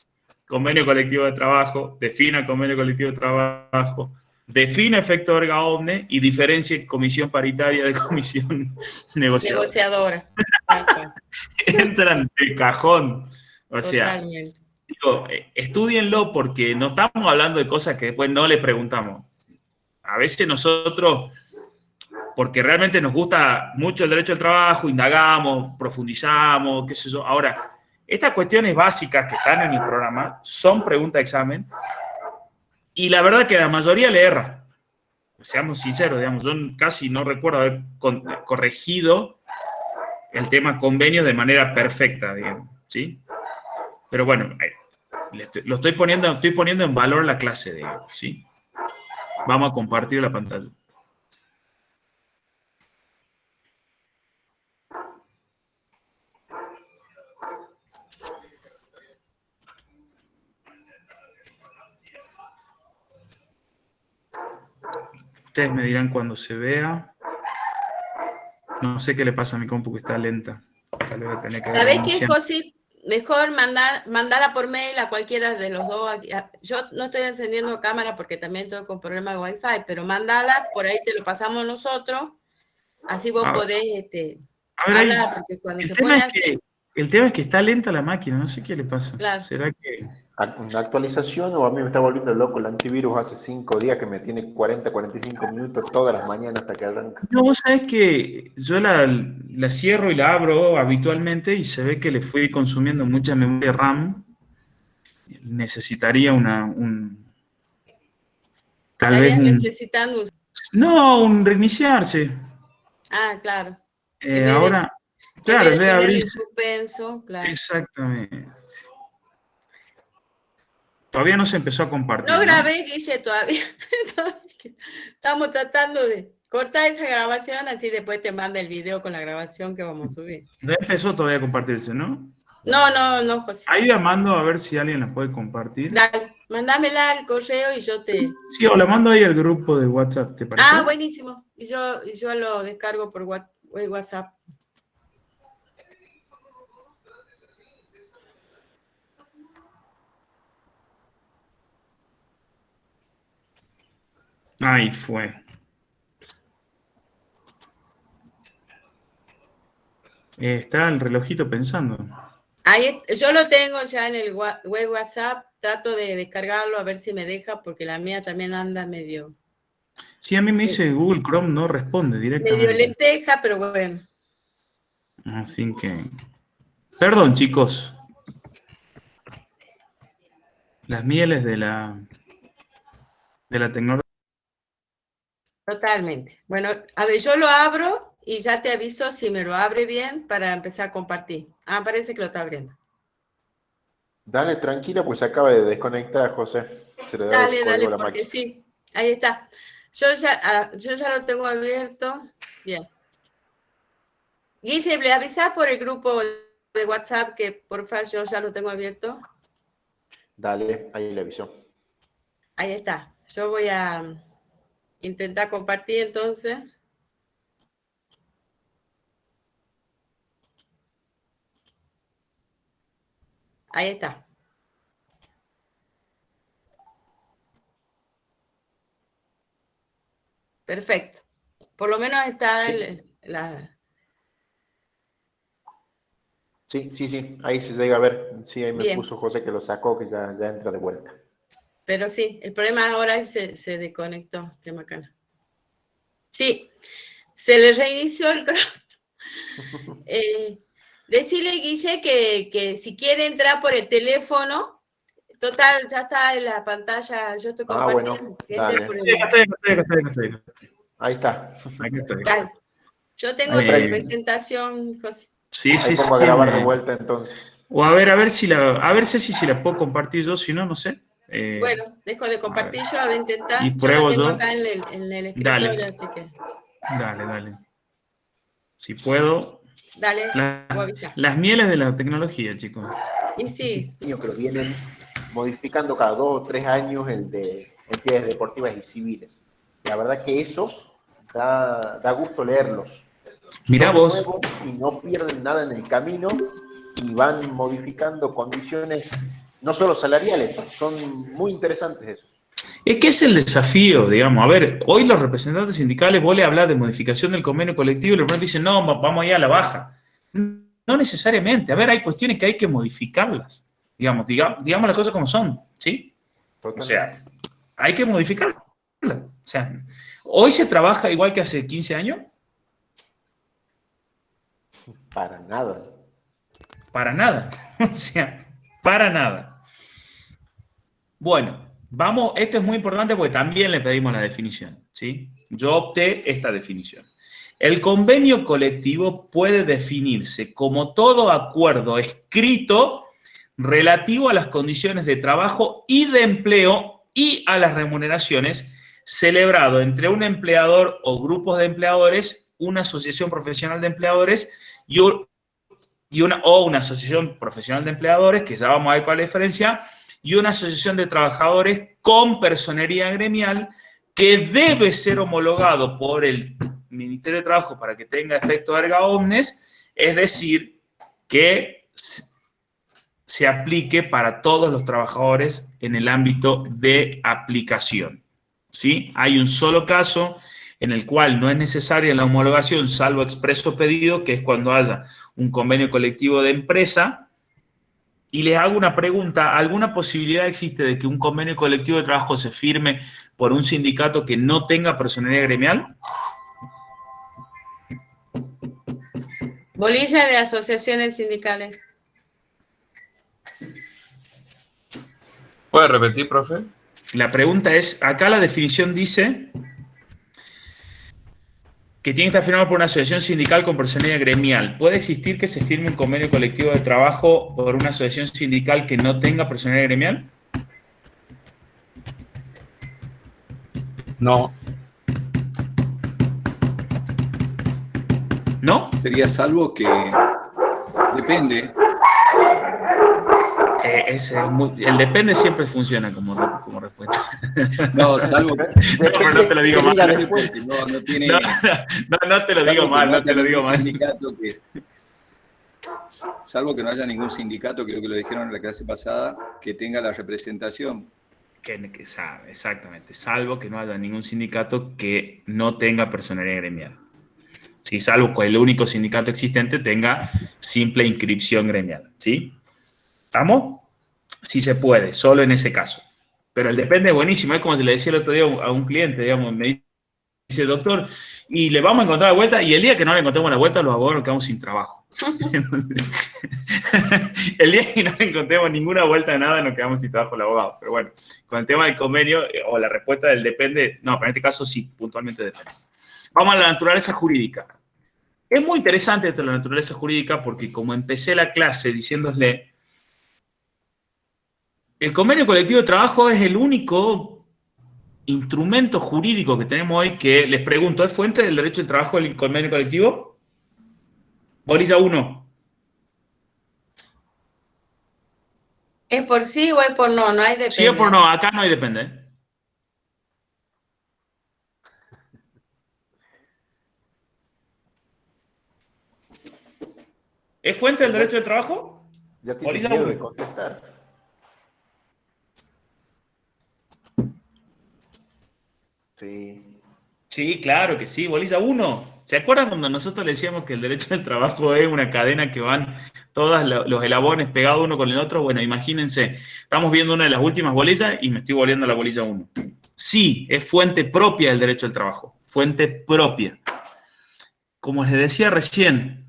convenio colectivo de trabajo, defina convenio colectivo de trabajo, define efecto erga omnes y diferencie comisión paritaria de comisión negociadora. Entran de cajón. O sea, Totalmente. digo, estúdienlo, porque no estamos hablando de cosas que después no le preguntamos. A veces nosotros, porque realmente nos gusta mucho el derecho al trabajo, indagamos, profundizamos, qué sé yo. Ahora, estas cuestiones básicas que están en el programa son preguntas de examen, y la verdad que la mayoría le erra. Seamos sinceros, digamos, yo casi no recuerdo haber corregido el tema convenios de manera perfecta, digamos, ¿sí? Pero bueno, estoy poniendo en valor la clase, digamos, ¿sí? Vamos a compartir la pantalla. Ustedes me dirán cuando se vea. No sé qué le pasa a mi compu, que está lenta. Tal vez voy a tener que ¿Sabés qué, reiniciar. José? Mejor mandarla por mail a cualquiera de los dos. Yo no estoy encendiendo cámara porque también estoy con problemas de Wi-Fi, pero mandala, por ahí te lo pasamos nosotros, así vos podés a ver, hablar, porque cuando se pone así, el tema es que está lenta la máquina, no sé qué le pasa. claro. ¿Será que...? ¿Una actualización o a mí me está volviendo loco el antivirus hace 5 días que me tiene 40, 45 minutos todas las mañanas hasta que arranca? No, vos sabés que yo la cierro y la abro habitualmente, y se ve que le fui consumiendo mucha memoria RAM. Necesitaría tal vez Estarías necesitando no, un reiniciarse. Ah, claro. Ahora, en claro, vez en de vez de ponerlo abrir... en suspenso, claro. Exactamente. Todavía no se empezó a compartir, No ¿no? grabé, Guille, todavía. Estamos tratando de cortar esa grabación, así después te manda el video con la grabación que vamos a subir. Ya empezó todavía a compartirse, ¿no? No, José. Ahí la mando a ver si alguien la puede compartir. Dale, mándamela al correo y yo te... Sí, o la mando ahí al grupo de WhatsApp, ¿te parece? Ah, buenísimo. Y yo lo descargo por WhatsApp. Ahí fue. Está el relojito pensando. Ahí, yo lo tengo ya en el web WhatsApp. Trato de descargarlo a ver si me deja, porque la mía también anda medio... Sí, a mí me dice Google Chrome no responde medio directamente. lenteja, pero bueno. Así que... Perdón, chicos. Las mieles de la tecnología. Totalmente. Bueno, a ver, yo lo abro y ya te aviso si me lo abre bien para empezar a compartir. Ah, parece que lo está abriendo. Dale, tranquila, pues se acaba de desconectar, José. Se le da el código a la Porque máquina. sí, ahí está. Yo ya lo tengo abierto. Bien. Guille, ¿le avisás por el grupo de WhatsApp que porfa yo ya lo tengo abierto? Dale, ahí le avisó. Ahí está. Yo voy a intentar compartir entonces. Ahí está. Perfecto. Por lo menos está Sí, ahí se llega a ver. Sí, ahí me Bien. puso José que lo sacó, que ya entra de vuelta. Pero sí, el problema ahora es que se desconectó. Qué macana. Sí, se le reinició el... decirle, Guille, que si quiere entrar por el teléfono, total, ya está en la pantalla, yo estoy compartiendo. Bueno, Que entre dale. por el... Estoy. Ahí está. Aquí estoy. Dale. Yo tengo Ahí otra prende. presentación, José. Sí, Ahí sí, pongo a sí. grabar de vuelta entonces. O a ver si la puedo compartir yo, si no, no sé. Bueno, dejo de compartir yo, a ver, intentar. Y Yo la pruebo tengo yo. acá en el escritorio, Dale. así que... Dale. Si puedo. Dale, voy a avisar. Las mieles de la tecnología, chicos. Y sí. Pero vienen modificando cada 2 o 3 años el de entidades deportivas y civiles. La verdad que esos da gusto leerlos. Mirá Son vos. nuevos y no pierden nada en el camino y van modificando condiciones no solo salariales, son muy interesantes esos. Es que es el desafío, digamos. A ver, hoy los representantes sindicales, vos le hablas de modificación del convenio colectivo y los dicen, no, vamos allá a la baja. No necesariamente. A ver, hay cuestiones que hay que modificarlas. Digamos las cosas como son, ¿sí? Totalmente. O sea, hay que modificarlas. O sea, ¿hoy se trabaja igual que hace 15 años? Para nada. Para nada. O sea, para nada. Bueno, vamos, esto es muy importante porque también le pedimos la definición, ¿sí? Yo opté esta definición. El convenio colectivo puede definirse como todo acuerdo escrito relativo a las condiciones de trabajo y de empleo y a las remuneraciones celebrado entre un empleador o grupos de empleadores, una asociación profesional de empleadores o una asociación profesional de empleadores, que ya vamos a ver cuál es la diferencia, y una asociación de trabajadores con personería gremial que debe ser homologado por el Ministerio de Trabajo para que tenga efecto erga omnes, es decir, que se aplique para todos los trabajadores en el ámbito de aplicación. ¿Sí? Hay un solo caso en el cual no es necesaria la homologación, salvo expreso pedido, que es cuando haya un convenio colectivo de empresa. Y les hago una pregunta, ¿alguna posibilidad existe de que un convenio colectivo de trabajo se firme por un sindicato que no tenga personería gremial? Bolilla de asociaciones sindicales. ¿Puede repetir, profe? La pregunta es, acá la definición dice que tiene que estar firmado por una asociación sindical con personería gremial. ¿Puede existir que se firme un convenio colectivo de trabajo por una asociación sindical que no tenga personería gremial? No. ¿No? Sería salvo que depende. El depende siempre funciona como respuesta. No, salvo que... No, pero no te lo digo mal. No tiene... No te lo digo mal, no te lo digo mal. Salvo que no haya ningún sindicato, creo que lo dijeron en la clase pasada, que tenga la representación. Que sabe, exactamente. Salvo que no haya ningún sindicato que no tenga personería gremial. Sí, salvo que el único sindicato existente tenga simple inscripción gremial. ¿Sí? ¿Estamos? Sí se puede, solo en ese caso. Pero el depende es buenísimo. Es como se le decía el otro día a un cliente, digamos, me dice, doctor, y le vamos a encontrar la vuelta, y el día que no le encontremos la vuelta, los abogados nos quedamos sin trabajo. El día que no le encontremos ninguna vuelta de nada, nos quedamos sin trabajo los abogados. Pero bueno, con el tema del convenio, o la respuesta del depende, no, pero en este caso sí, puntualmente depende. Vamos a la naturaleza jurídica. Es muy interesante esto de la naturaleza jurídica porque como empecé la clase diciéndole, el convenio colectivo de trabajo es el único instrumento jurídico que tenemos hoy que, les pregunto, ¿es fuente del derecho del trabajo el convenio colectivo? Bolilla 1. ¿Es por sí o es por no? No hay depende. Sí o por no, acá no hay depende. ¿Es fuente del derecho del trabajo? Ya tiene Bolilla miedo 1. de contestar. Sí. Sí, claro que sí, bolilla 1. ¿Se acuerdan cuando nosotros le decíamos que el derecho del trabajo es una cadena que van todos los eslabones pegados uno con el otro? Bueno, imagínense, estamos viendo una de las últimas bolillas y me estoy volviendo a la bolilla 1. Sí, es fuente propia del derecho del trabajo, fuente propia. Como les decía recién,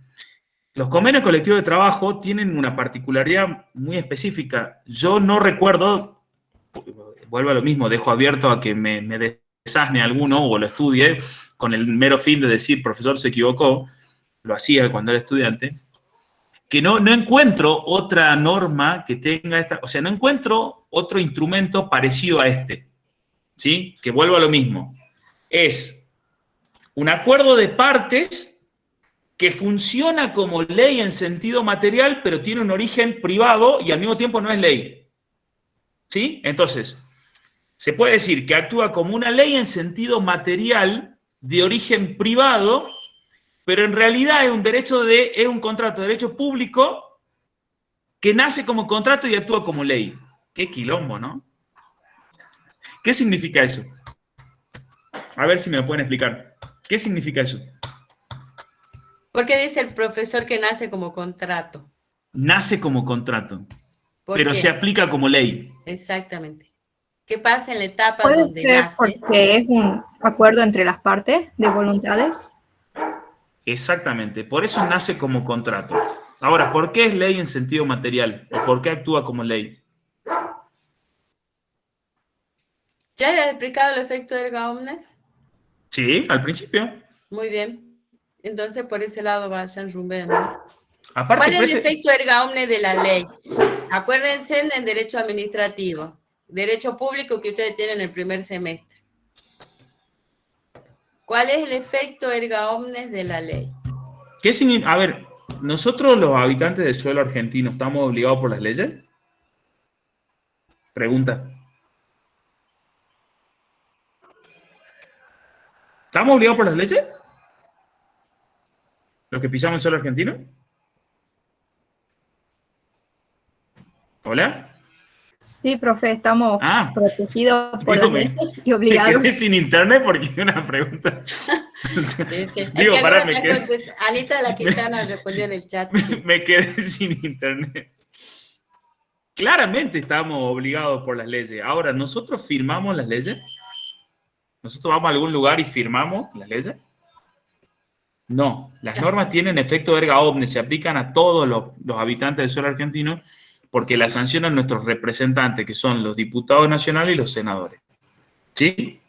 los convenios colectivos de trabajo tienen una particularidad muy específica. Yo no recuerdo, vuelvo a lo mismo, dejo abierto a que me desasne alguno o lo estudie con el mero fin de decir, profesor se equivocó, lo hacía cuando era estudiante, que no encuentro otra norma que tenga esta, o sea, no encuentro otro instrumento parecido a este, ¿sí? Que vuelvo a lo mismo. Es un acuerdo de partes que funciona como ley en sentido material, pero tiene un origen privado y al mismo tiempo no es ley. ¿Sí? Entonces, se puede decir que actúa como una ley en sentido material de origen privado, pero en realidad es un contrato de derecho público que nace como contrato y actúa como ley. Qué quilombo, ¿no? ¿Qué significa eso? A ver si me lo pueden explicar. ¿Qué significa eso? ¿Por qué dice el profesor que nace como contrato? Nace como contrato, ¿Por pero qué? se aplica como ley. Exactamente. ¿Qué pasa en la etapa Puede donde ser nace? porque es un acuerdo entre las partes de voluntades. Exactamente, por eso nace como contrato. Ahora, ¿por qué es ley en sentido material? ¿O por qué actúa como ley? ¿Ya le he explicado el efecto erga omnes? Sí, al principio. Muy bien. Entonces, por ese lado vayan rumbeando. Aparte, ¿Cuál es el efecto erga omnes de la ley? Acuérdense en derecho administrativo, derecho público que ustedes tienen en el primer semestre. ¿Cuál es el efecto erga omnes de la ley? ¿Qué significa? A ver, ¿nosotros los habitantes del suelo argentino estamos obligados por las leyes? Pregunta. ¿Estamos obligados por las leyes? ¿Los que pisamos el suelo argentino? ¿Hola? Sí, profe, estamos protegidos por las leyes y obligados. Me quedé sin internet porque es una pregunta. Sí. Digo, pará, Anita de la Quintana respondió en el chat. Sí. Me quedé sin internet. Claramente estamos obligados por las leyes. Ahora, ¿nosotros firmamos las leyes? ¿Nosotros vamos a algún lugar y firmamos las leyes? No, las normas tienen efecto erga omnes, se aplican a todos los habitantes del suelo argentino porque las sancionan nuestros representantes, que son los diputados nacionales y los senadores. ¿Sí?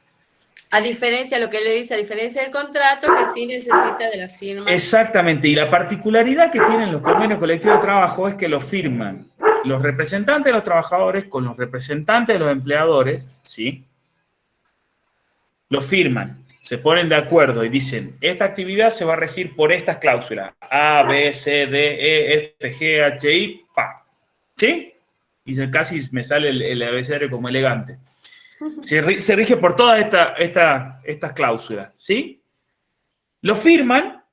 A diferencia, lo que le dice, a diferencia del contrato, que sí necesita de la firma. Exactamente, y la particularidad que tienen los convenios colectivos de trabajo es que los firman los representantes de los trabajadores con los representantes de los empleadores, ¿sí? Los firman, se ponen de acuerdo y dicen, esta actividad se va a regir por estas cláusulas, A, B, C, D, E, F, G, H, I, PA, ¿sí? Y casi me sale el abecedario como elegante. Se rige por todas estas cláusulas, ¿sí? Lo firman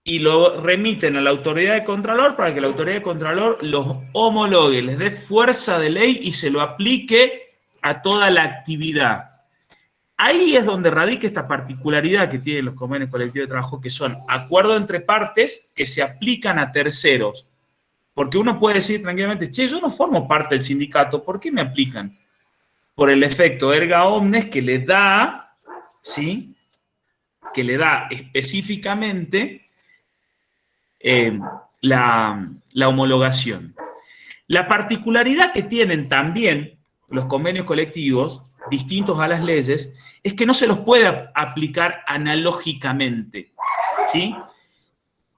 y lo remiten a la autoridad de Contralor para que la autoridad de Contralor los homologue, les dé fuerza de ley y se lo aplique a toda la actividad. Ahí es donde radica esta particularidad que tienen los convenios colectivos de trabajo, que son acuerdos entre partes que se aplican a terceros. Porque uno puede decir tranquilamente, che, yo no formo parte del sindicato, ¿por qué me aplican? Por el efecto erga omnes que le da, ¿sí? Que le da específicamente la homologación. La particularidad que tienen también los convenios colectivos, distintos a las leyes, es que no se los puede aplicar analógicamente, ¿sí?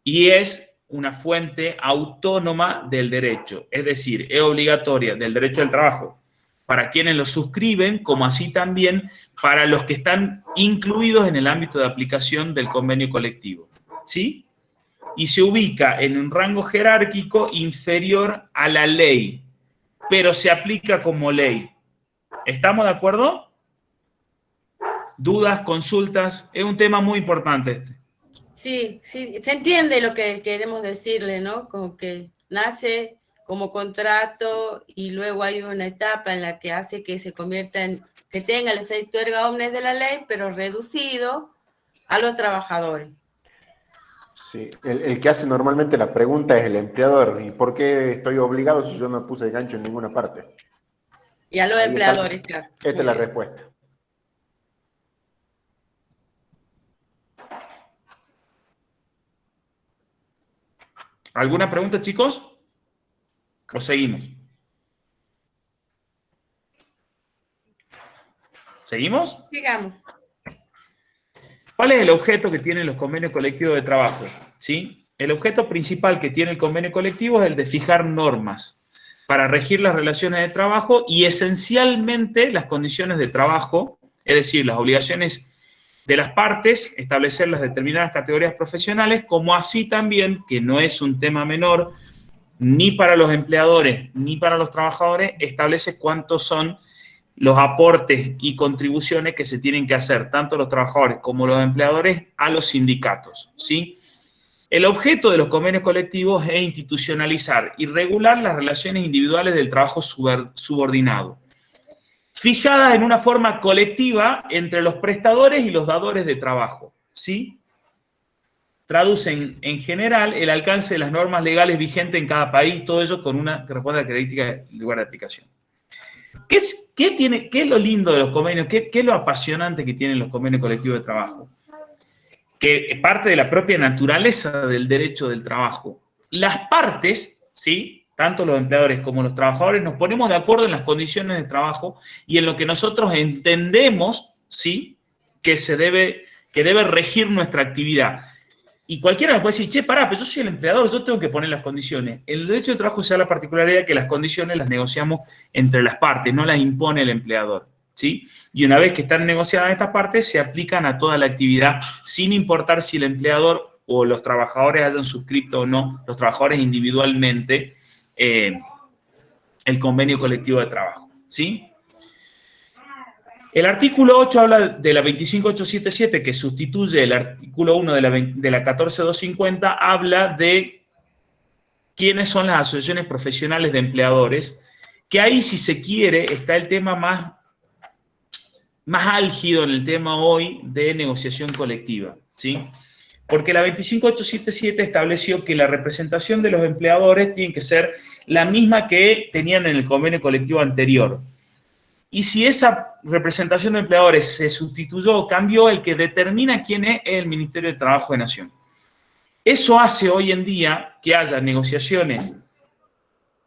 Y es una fuente autónoma del derecho, es decir, es obligatoria del derecho del trabajo para quienes lo suscriben, como así también para los que están incluidos en el ámbito de aplicación del convenio colectivo, ¿sí? Y se ubica en un rango jerárquico inferior a la ley, pero se aplica como ley. ¿Estamos de acuerdo? ¿Dudas, consultas? Es un tema muy importante este. Sí, sí, se entiende lo que queremos decirle, ¿no? Como que nace como contrato y luego hay una etapa en la que hace que se convierta en, que tenga el efecto erga omnes de la ley, pero reducido a los trabajadores. Sí, el que hace normalmente la pregunta es el empleador. ¿Y por qué estoy obligado si yo no puse gancho en ninguna parte? Y a los Ahí empleadores, está. claro. Esta es la respuesta. ¿Alguna pregunta, chicos? ¿O seguimos? ¿Seguimos? Sigamos. ¿Cuál es el objeto que tienen los convenios colectivos de trabajo? ¿Sí? El objeto principal que tiene el convenio colectivo es el de fijar normas para regir las relaciones de trabajo y esencialmente las condiciones de trabajo, es decir, las obligaciones de las partes, establecer las determinadas categorías profesionales, como así también, que no es un tema menor, ni para los empleadores ni para los trabajadores, establece cuántos son los aportes y contribuciones que se tienen que hacer, tanto los trabajadores como los empleadores, a los sindicatos, ¿sí? El objeto de los convenios colectivos es institucionalizar y regular las relaciones individuales del trabajo subordinado, fijadas en una forma colectiva entre los prestadores y los dadores de trabajo, ¿sí? Traducen en general el alcance de las normas legales vigentes en cada país, todo ello con una que responde a la característica del lugar de aplicación. ¿Qué es lo lindo de los convenios? ¿Qué es lo apasionante que tienen los convenios colectivos de trabajo? Que parte de la propia naturaleza del derecho del trabajo. Las partes, ¿sí?, tanto los empleadores como los trabajadores, nos ponemos de acuerdo en las condiciones de trabajo y en lo que nosotros entendemos, ¿sí?, que debe regir nuestra actividad. Y cualquiera me puede decir, che, pará, pero yo soy el empleador, yo tengo que poner las condiciones. En el derecho de trabajo se da la particularidad que las condiciones las negociamos entre las partes, no las impone el empleador, ¿sí? Y una vez que están negociadas estas partes, se aplican a toda la actividad, sin importar si el empleador o los trabajadores hayan suscrito o no, los trabajadores individualmente, el convenio colectivo de trabajo, ¿sí? El artículo 8 habla de la 25877, que sustituye el artículo 1 de la 14250, habla de quiénes son las asociaciones profesionales de empleadores, que ahí, si se quiere, está el tema más álgido en el tema hoy de negociación colectiva, ¿sí? Porque la 25877 estableció que la representación de los empleadores tiene que ser la misma que tenían en el convenio colectivo anterior. Y si esa representación de empleadores se sustituyó o cambió, el que determina quién es el Ministerio de Trabajo de Nación. Eso hace hoy en día que haya negociaciones,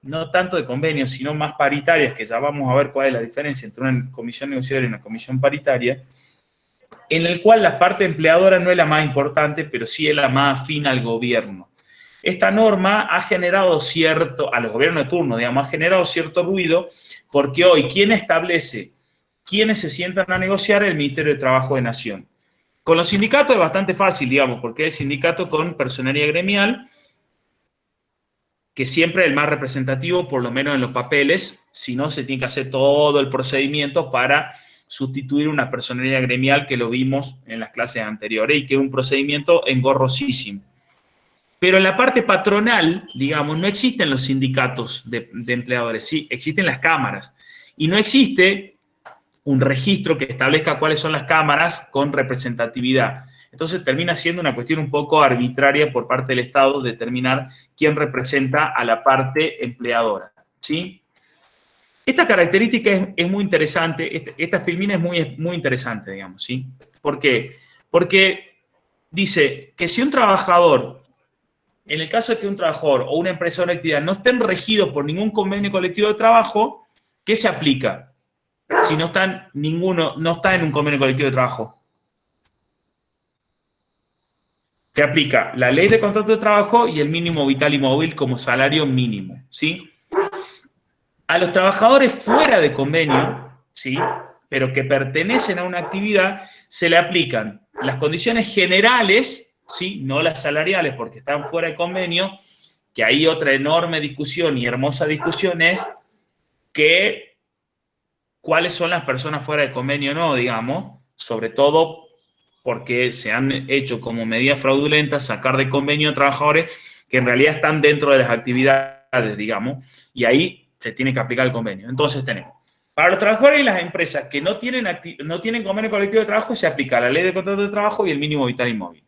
no tanto de convenios, sino más paritarias, que ya vamos a ver cuál es la diferencia entre una comisión negociadora y una comisión paritaria, en el cual la parte empleadora no es la más importante, pero sí es la más afín al gobierno. Esta norma ha generado a los gobiernos de turno, digamos, ha generado cierto ruido, porque hoy, ¿quién establece quiénes se sientan a negociar? El Ministerio de Trabajo de Nación. Con los sindicatos es bastante fácil, digamos, porque es sindicato con personería gremial, que siempre es el más representativo, por lo menos en los papeles, si no se tiene que hacer todo el procedimiento para sustituir una personería gremial, que lo vimos en las clases anteriores, y que es un procedimiento engorrosísimo. Pero en la parte patronal, digamos, no existen los sindicatos de empleadores, sí, existen las cámaras. Y no existe un registro que establezca cuáles son las cámaras con representatividad. Entonces termina siendo una cuestión un poco arbitraria por parte del Estado determinar quién representa a la parte empleadora, ¿sí? Esta característica es muy interesante, esta filmina es muy interesante, digamos, ¿sí? ¿Por qué? Porque dice que si un trabajador, en el caso de que un trabajador o una empresa o una actividad no estén regidos por ningún convenio colectivo de trabajo, ¿qué se aplica? Si no está en un convenio colectivo de trabajo. Se aplica la ley de contrato de trabajo y el mínimo vital y móvil como salario mínimo, ¿sí? A los trabajadores fuera de convenio, ¿sí?, pero que pertenecen a una actividad, se le aplican las condiciones generales, ¿sí?, no las salariales porque están fuera de convenio, que hay otra enorme discusión y hermosa discusión es que cuáles son las personas fuera de convenio o no, digamos, sobre todo porque se han hecho como medida fraudulenta sacar de convenio a trabajadores que en realidad están dentro de las actividades digamos, y ahí se tiene que aplicar el convenio. Entonces tenemos, para los trabajadores y las empresas que no tienen convenio colectivo de trabajo, se aplica la ley de contrato de trabajo y el mínimo vital y móvil.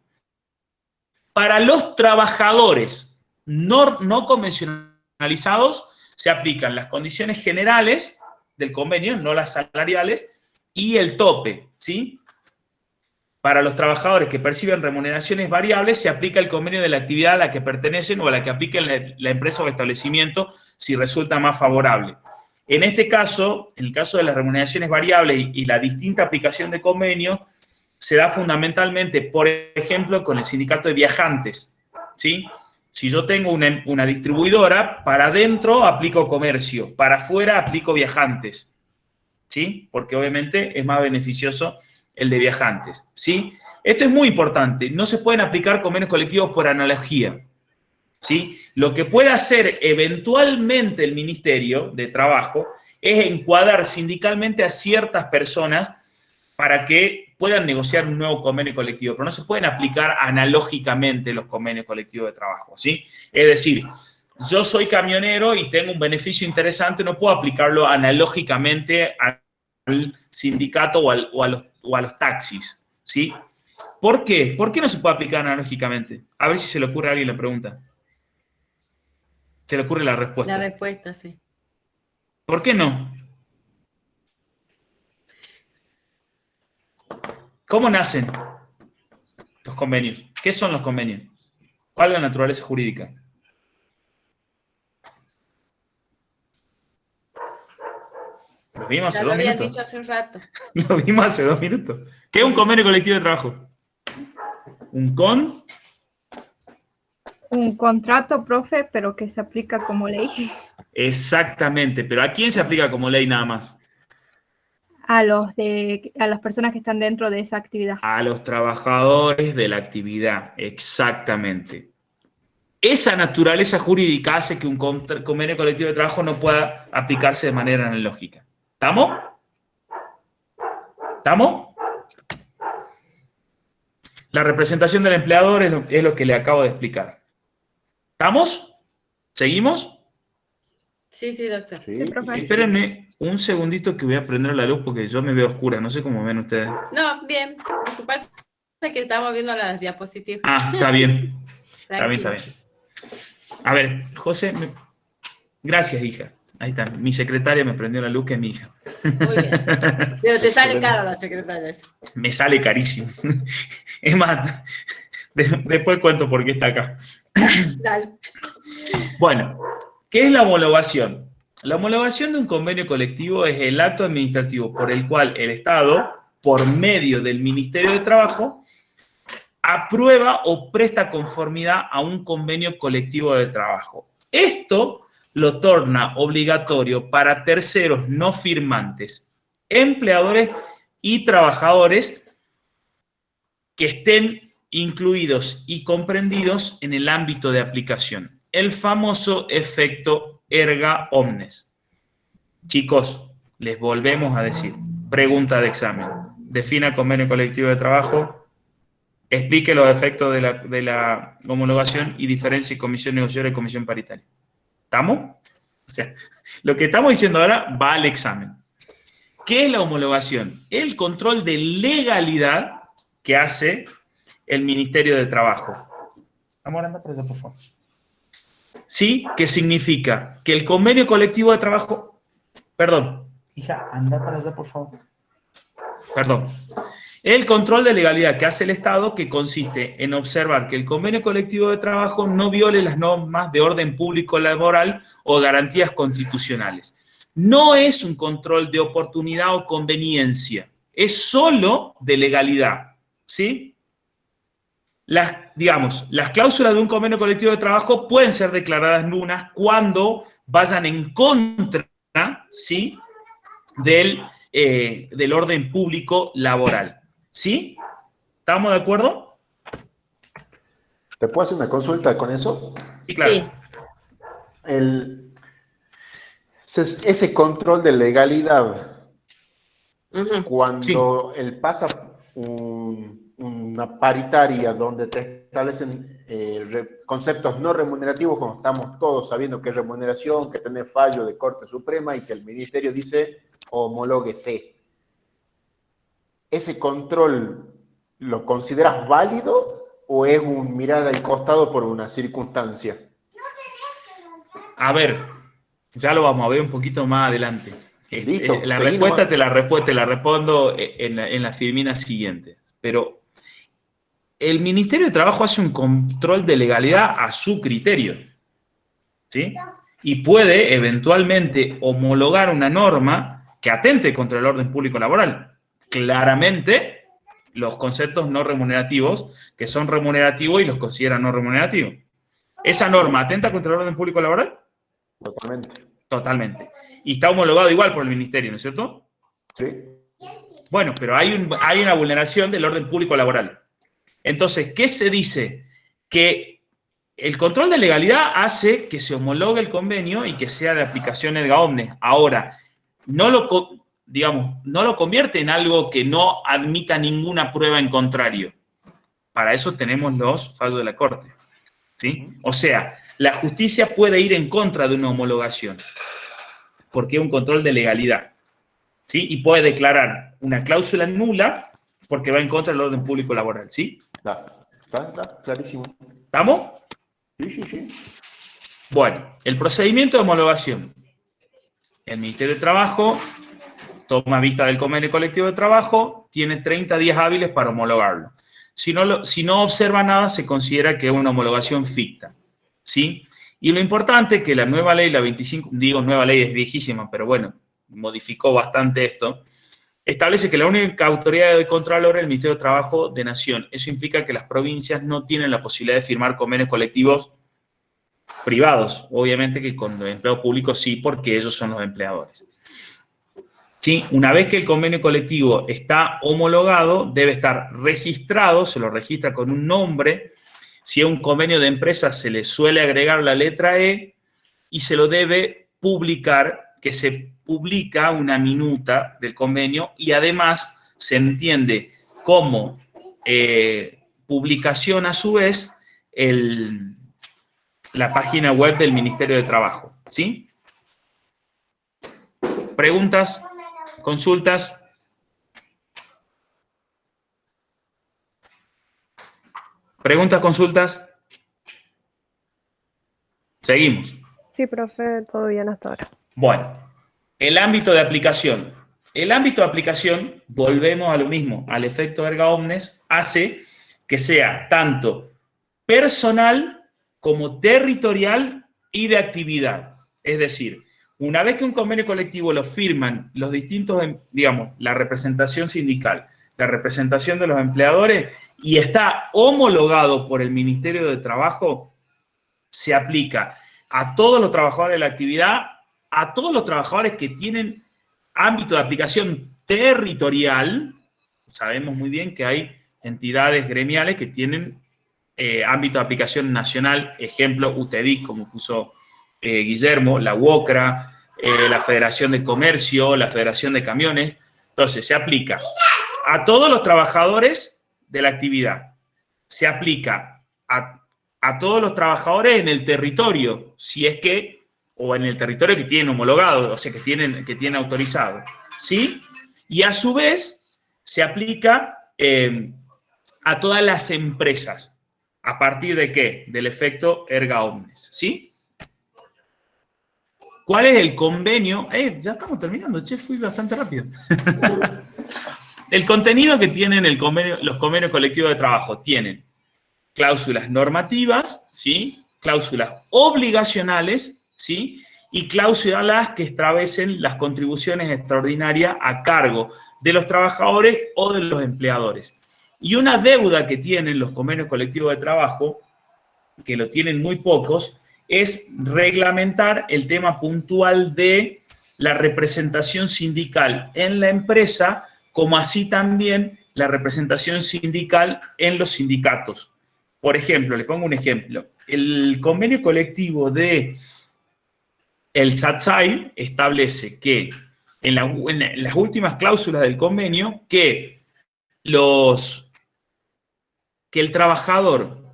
Para los trabajadores no convencionalizados, se aplican las condiciones generales del convenio, no las salariales, y el tope, ¿sí? Para los trabajadores que perciben remuneraciones variables, se aplica el convenio de la actividad a la que pertenecen o a la que aplique la empresa o establecimiento si resulta más favorable. En este caso, en el caso de las remuneraciones variables y la distinta aplicación de convenio, se da fundamentalmente, por ejemplo, con el sindicato de viajantes, ¿sí? Si yo tengo una distribuidora, para adentro aplico comercio, para afuera aplico viajantes, ¿sí? Porque obviamente es más beneficioso el de viajantes, ¿sí? Esto es muy importante, no se pueden aplicar convenios colectivos por analogía, ¿sí? Lo que puede hacer eventualmente el Ministerio de Trabajo es encuadrar sindicalmente a ciertas personas para que puedan negociar un nuevo convenio colectivo, pero no se pueden aplicar analógicamente los convenios colectivos de trabajo, ¿sí? Es decir, yo soy camionero y tengo un beneficio interesante, no puedo aplicarlo analógicamente al sindicato o a los taxis, ¿sí? ¿Por qué? ¿Por qué no se puede aplicar analógicamente? A ver si se le ocurre a alguien la pregunta. Se le ocurre la respuesta. La respuesta, sí. ¿Por qué no? ¿Cómo nacen los convenios? ¿Qué son los convenios? ¿Cuál es la naturaleza jurídica? Lo vimos hace Ya lo 2 habían minutos. dicho hace un rato. Lo vimos hace 2 minutos. ¿Qué es un convenio colectivo de trabajo? Un contrato, profe, pero que se aplica como ley. Exactamente, pero ¿a quién se aplica como ley nada más? A las personas que están dentro de esa actividad. A los trabajadores de la actividad, exactamente. Esa naturaleza jurídica hace que un convenio colectivo de trabajo no pueda aplicarse de manera analógica. ¿Estamos? ¿Estamos? La representación del empleador es lo que le acabo de explicar. ¿Estamos? ¿Seguimos? Sí, sí, doctor. Sí, Espérenme un segundito que voy a prender la luz porque yo me veo oscura. No sé cómo ven ustedes. No, bien. Lo que pasa es que estamos viendo las diapositivas. Ah, está bien. Está bien, Tranquilo. está bien. A ver, José, gracias, hija. Ahí está. Mi secretaria me prendió la luz, que es mi hija. Muy bien. Pero te sale caro la secretaria. Me sale carísimo. Es más, después cuento por qué está acá. Dale. Bueno, ¿qué es la homologación? La homologación de un convenio colectivo es el acto administrativo por el cual el Estado, por medio del Ministerio de Trabajo, aprueba o presta conformidad a un convenio colectivo de trabajo. Esto lo torna obligatorio para terceros no firmantes, empleadores y trabajadores que estén incluidos y comprendidos en el ámbito de aplicación. El famoso efecto erga omnes. Chicos, les volvemos a decir, pregunta de examen. Defina convenio colectivo de trabajo, explique los efectos de la homologación y diferencie comisión negociadora y comisión paritaria. ¿Estamos? O sea, lo que estamos diciendo ahora va al examen. ¿Qué es la homologación? El control de legalidad que hace el Ministerio de Trabajo. Amor, anda por allá, por favor. ¿Sí? ¿Qué significa? Que el convenio colectivo de trabajo... Perdón. Hija, anda para allá, por favor. Perdón. El control de legalidad que hace el Estado, que consiste en observar que el convenio colectivo de trabajo no viole las normas de orden público laboral o garantías constitucionales. No es un control de oportunidad o conveniencia, es solo de legalidad, ¿sí? Las cláusulas de un convenio colectivo de trabajo pueden ser declaradas nulas cuando vayan en contra, ¿sí?, del orden público laboral. ¿Sí? ¿Estamos de acuerdo? ¿Te puedo hacer una consulta con eso? Sí, claro. Sí. Ese control de legalidad, cuando Sí. él pasa una paritaria donde te establecen conceptos no remunerativos, como estamos todos sabiendo que es remuneración, que tiene fallo de Corte Suprema y que el Ministerio dice homológuese. ¿Ese control lo consideras válido o es un mirar al costado por una circunstancia? A ver, ya lo vamos a ver un poquito más adelante. Listo, La seguí respuesta nomás. te la respondo en la filmina siguiente. Pero el Ministerio de Trabajo hace un control de legalidad a su criterio, ¿sí? Y puede eventualmente homologar una norma que atente contra el orden público laboral. Claramente, los conceptos no remunerativos, que son remunerativos y los considera no remunerativos. ¿Esa norma atenta contra el orden público laboral? Totalmente. Totalmente. Y está homologado igual por el Ministerio, ¿no es cierto? Sí. Bueno, pero hay una vulneración del orden público laboral. Entonces, ¿qué se dice? Que el control de legalidad hace que se homologue el convenio y que sea de aplicación erga omnes. Ahora, no lo convierte en algo que no admita ninguna prueba en contrario. Para eso tenemos los fallos de la Corte, ¿sí? O sea, la justicia puede ir en contra de una homologación, porque es un control de legalidad, ¿sí? Y puede declarar una cláusula nula porque va en contra del orden público laboral, ¿sí? Está clarísimo. ¿Estamos? Sí. Bueno, el procedimiento de homologación. El Ministerio de Trabajo toma vista del convenio colectivo de trabajo, tiene 30 días hábiles para homologarlo. Si no observa nada, se considera que es una homologación ficta, ¿sí? Y lo importante es que la nueva ley, la 25, digo nueva ley, es viejísima, pero bueno, modificó bastante esto, establece que la única autoridad de contralor es el Ministerio de Trabajo de Nación. Eso implica que las provincias no tienen la posibilidad de firmar convenios colectivos privados. Obviamente que con los empleados públicos sí, porque ellos son los empleadores. ¿Sí? Una vez que el convenio colectivo está homologado, debe estar registrado, se lo registra con un nombre. Si es un convenio de empresa, se le suele agregar la letra E y se lo debe publicar, que se publica una minuta del convenio y además se entiende como publicación a su vez la página web del Ministerio de Trabajo, ¿sí? ¿Preguntas? ¿Consultas? ¿Preguntas, consultas? Seguimos. Sí, profe, todo bien hasta ahora. Bueno, el ámbito de aplicación. El ámbito de aplicación, volvemos a lo mismo, al efecto erga omnes, hace que sea tanto personal como territorial y de actividad. Es decir, una vez que un convenio colectivo lo firman los distintos, digamos, la representación sindical, la representación de los empleadores y está homologado por el Ministerio de Trabajo, se aplica a todos los trabajadores de la actividad, a todos los trabajadores que tienen ámbito de aplicación territorial. Sabemos muy bien que hay entidades gremiales que tienen ámbito de aplicación nacional, ejemplo, UTEDIC, como puso Guillermo, la UOCRA, la Federación de Comercio, la Federación de Camiones. Entonces, se aplica a todos los trabajadores de la actividad. Se aplica a todos los trabajadores en el territorio, si es que, o en el territorio que tienen homologado, o sea, que tienen autorizado, ¿sí? Y a su vez, se aplica a todas las empresas. ¿A partir de qué? Del efecto erga omnes, ¿sí? ¿Cuál es el convenio? Ya estamos terminando, che, fui bastante rápido. El contenido que tienen los convenios colectivos de trabajo tienen cláusulas normativas, ¿sí? Cláusulas obligacionales, ¿sí? Y cláusulas que establecen las contribuciones extraordinarias a cargo de los trabajadores o de los empleadores. Y una deuda que tienen los convenios colectivos de trabajo, que lo tienen muy pocos, es reglamentar el tema puntual de la representación sindical en la empresa, como así también la representación sindical en los sindicatos. Por ejemplo, le pongo un ejemplo. El convenio colectivo de el SATSAI establece que en las últimas cláusulas del convenio que el trabajador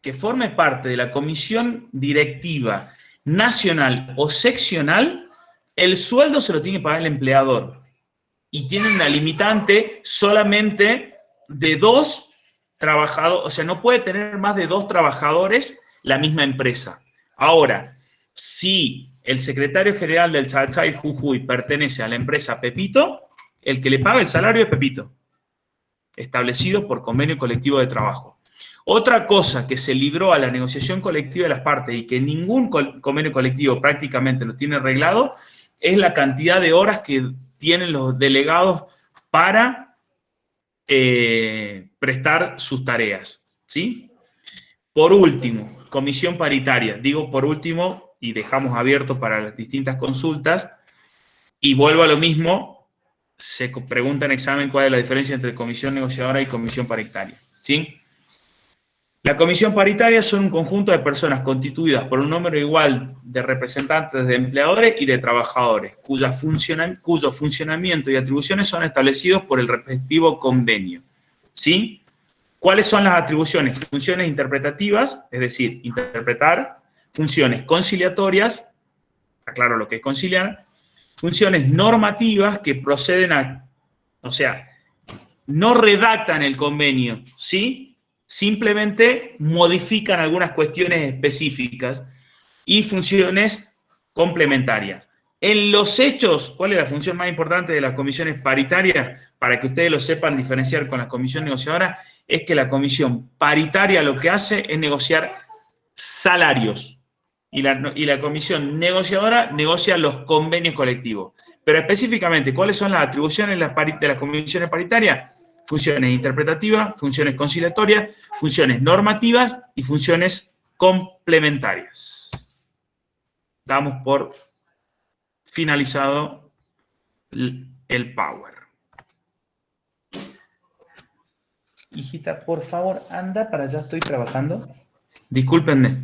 que forme parte de la comisión directiva nacional o seccional, el sueldo se lo tiene que pagar el empleador. Y tiene una limitante solamente de 2 trabajadores, o sea, no puede tener más de 2 trabajadores la misma empresa. Ahora, si el secretario general del Salsay Jujuy pertenece a la empresa Pepito, el que le paga el salario es Pepito, establecido por convenio colectivo de trabajo. Otra cosa que se libró a la negociación colectiva de las partes y que ningún convenio colectivo prácticamente lo tiene arreglado es la cantidad de horas que tienen los delegados para prestar sus tareas, ¿sí? Por último, comisión paritaria. Digo por último y dejamos abierto para las distintas consultas. Y vuelvo a lo mismo, se pregunta en examen cuál es la diferencia entre comisión negociadora y comisión paritaria, ¿sí? La comisión paritaria son un conjunto de personas constituidas por un número igual de representantes de empleadores y de trabajadores, cuyo funcionamiento y atribuciones son establecidos por el respectivo convenio, ¿sí? ¿Cuáles son las atribuciones? Funciones interpretativas, es decir, interpretar, funciones conciliatorias, aclaro lo que es conciliar, funciones normativas que proceden a, o sea, no redactan el convenio, ¿sí? Simplemente modifican algunas cuestiones específicas y funciones complementarias. En los hechos, ¿cuál es la función más importante de las comisiones paritarias? Para que ustedes lo sepan diferenciar con la comisión negociadora, es que la comisión paritaria lo que hace es negociar salarios y la comisión negociadora negocia los convenios colectivos. Pero específicamente, ¿cuáles son las atribuciones de las comisiones paritarias? Funciones interpretativas, funciones conciliatorias, funciones normativas y funciones complementarias. Damos por finalizado el Power. Hijita, por favor, anda para allá, estoy trabajando. Discúlpenme.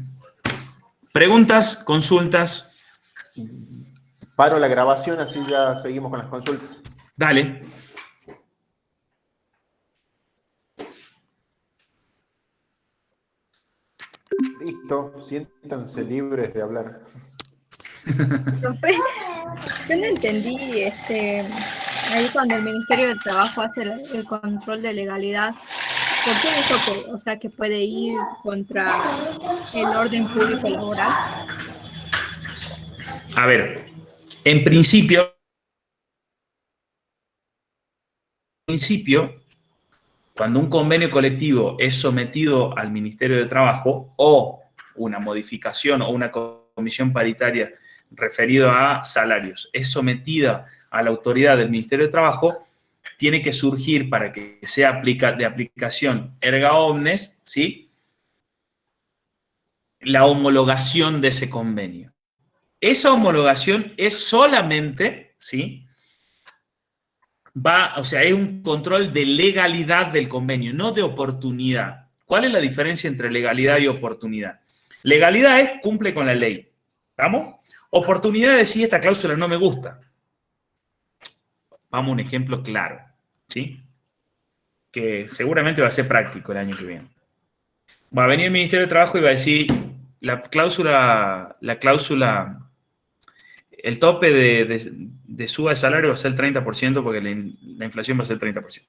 ¿Preguntas? ¿Consultas? Paro la grabación, así ya seguimos con las consultas. Dale. Listo, siéntanse libres de hablar. Profe, yo no entendí, ahí cuando el Ministerio del Trabajo hace el control de legalidad, ¿por qué eso o sea, que puede ir contra el orden público laboral? A ver, en principio, cuando un convenio colectivo es sometido al Ministerio de Trabajo o una modificación o una comisión paritaria referido a salarios es sometida a la autoridad del Ministerio de Trabajo, tiene que surgir para que sea de aplicación erga omnes, ¿sí? La homologación de ese convenio. Esa homologación es solamente, ¿sí? O sea, es un control de legalidad del convenio, no de oportunidad. ¿Cuál es la diferencia entre legalidad y oportunidad? Legalidad es cumple con la ley, ¿estamos? Oportunidad es decir, esta cláusula no me gusta. Vamos a un ejemplo claro, ¿sí? Que seguramente va a ser práctico el año que viene. Va a venir el Ministerio de Trabajo y va a decir, la cláusula, el tope de suba de salario va a ser el 30% porque la inflación va a ser el 30%.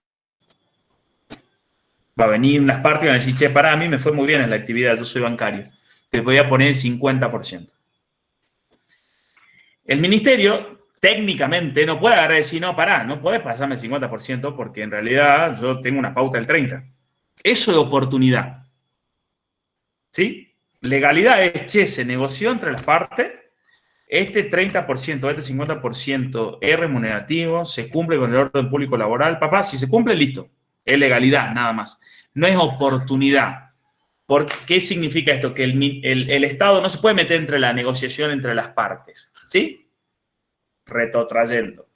Va a venir unas partes y van a decir, che, pará, a mí me fue muy bien en la actividad, yo soy bancario. Te voy a poner el 50%. El ministerio, técnicamente, no puede agarrar y decir, no, pará, no puedes pasarme el 50% porque en realidad yo tengo una pauta del 30%. Eso es oportunidad. ¿Sí? Legalidad es, che, se negoció entre las partes, este 30%, este 50% es remunerativo, se cumple con el orden público laboral. Papá, si se cumple, listo. Es legalidad, nada más. No es oportunidad. ¿Qué significa esto? Que el Estado no se puede meter entre la negociación entre las partes. ¿Sí? Retrotrayendo.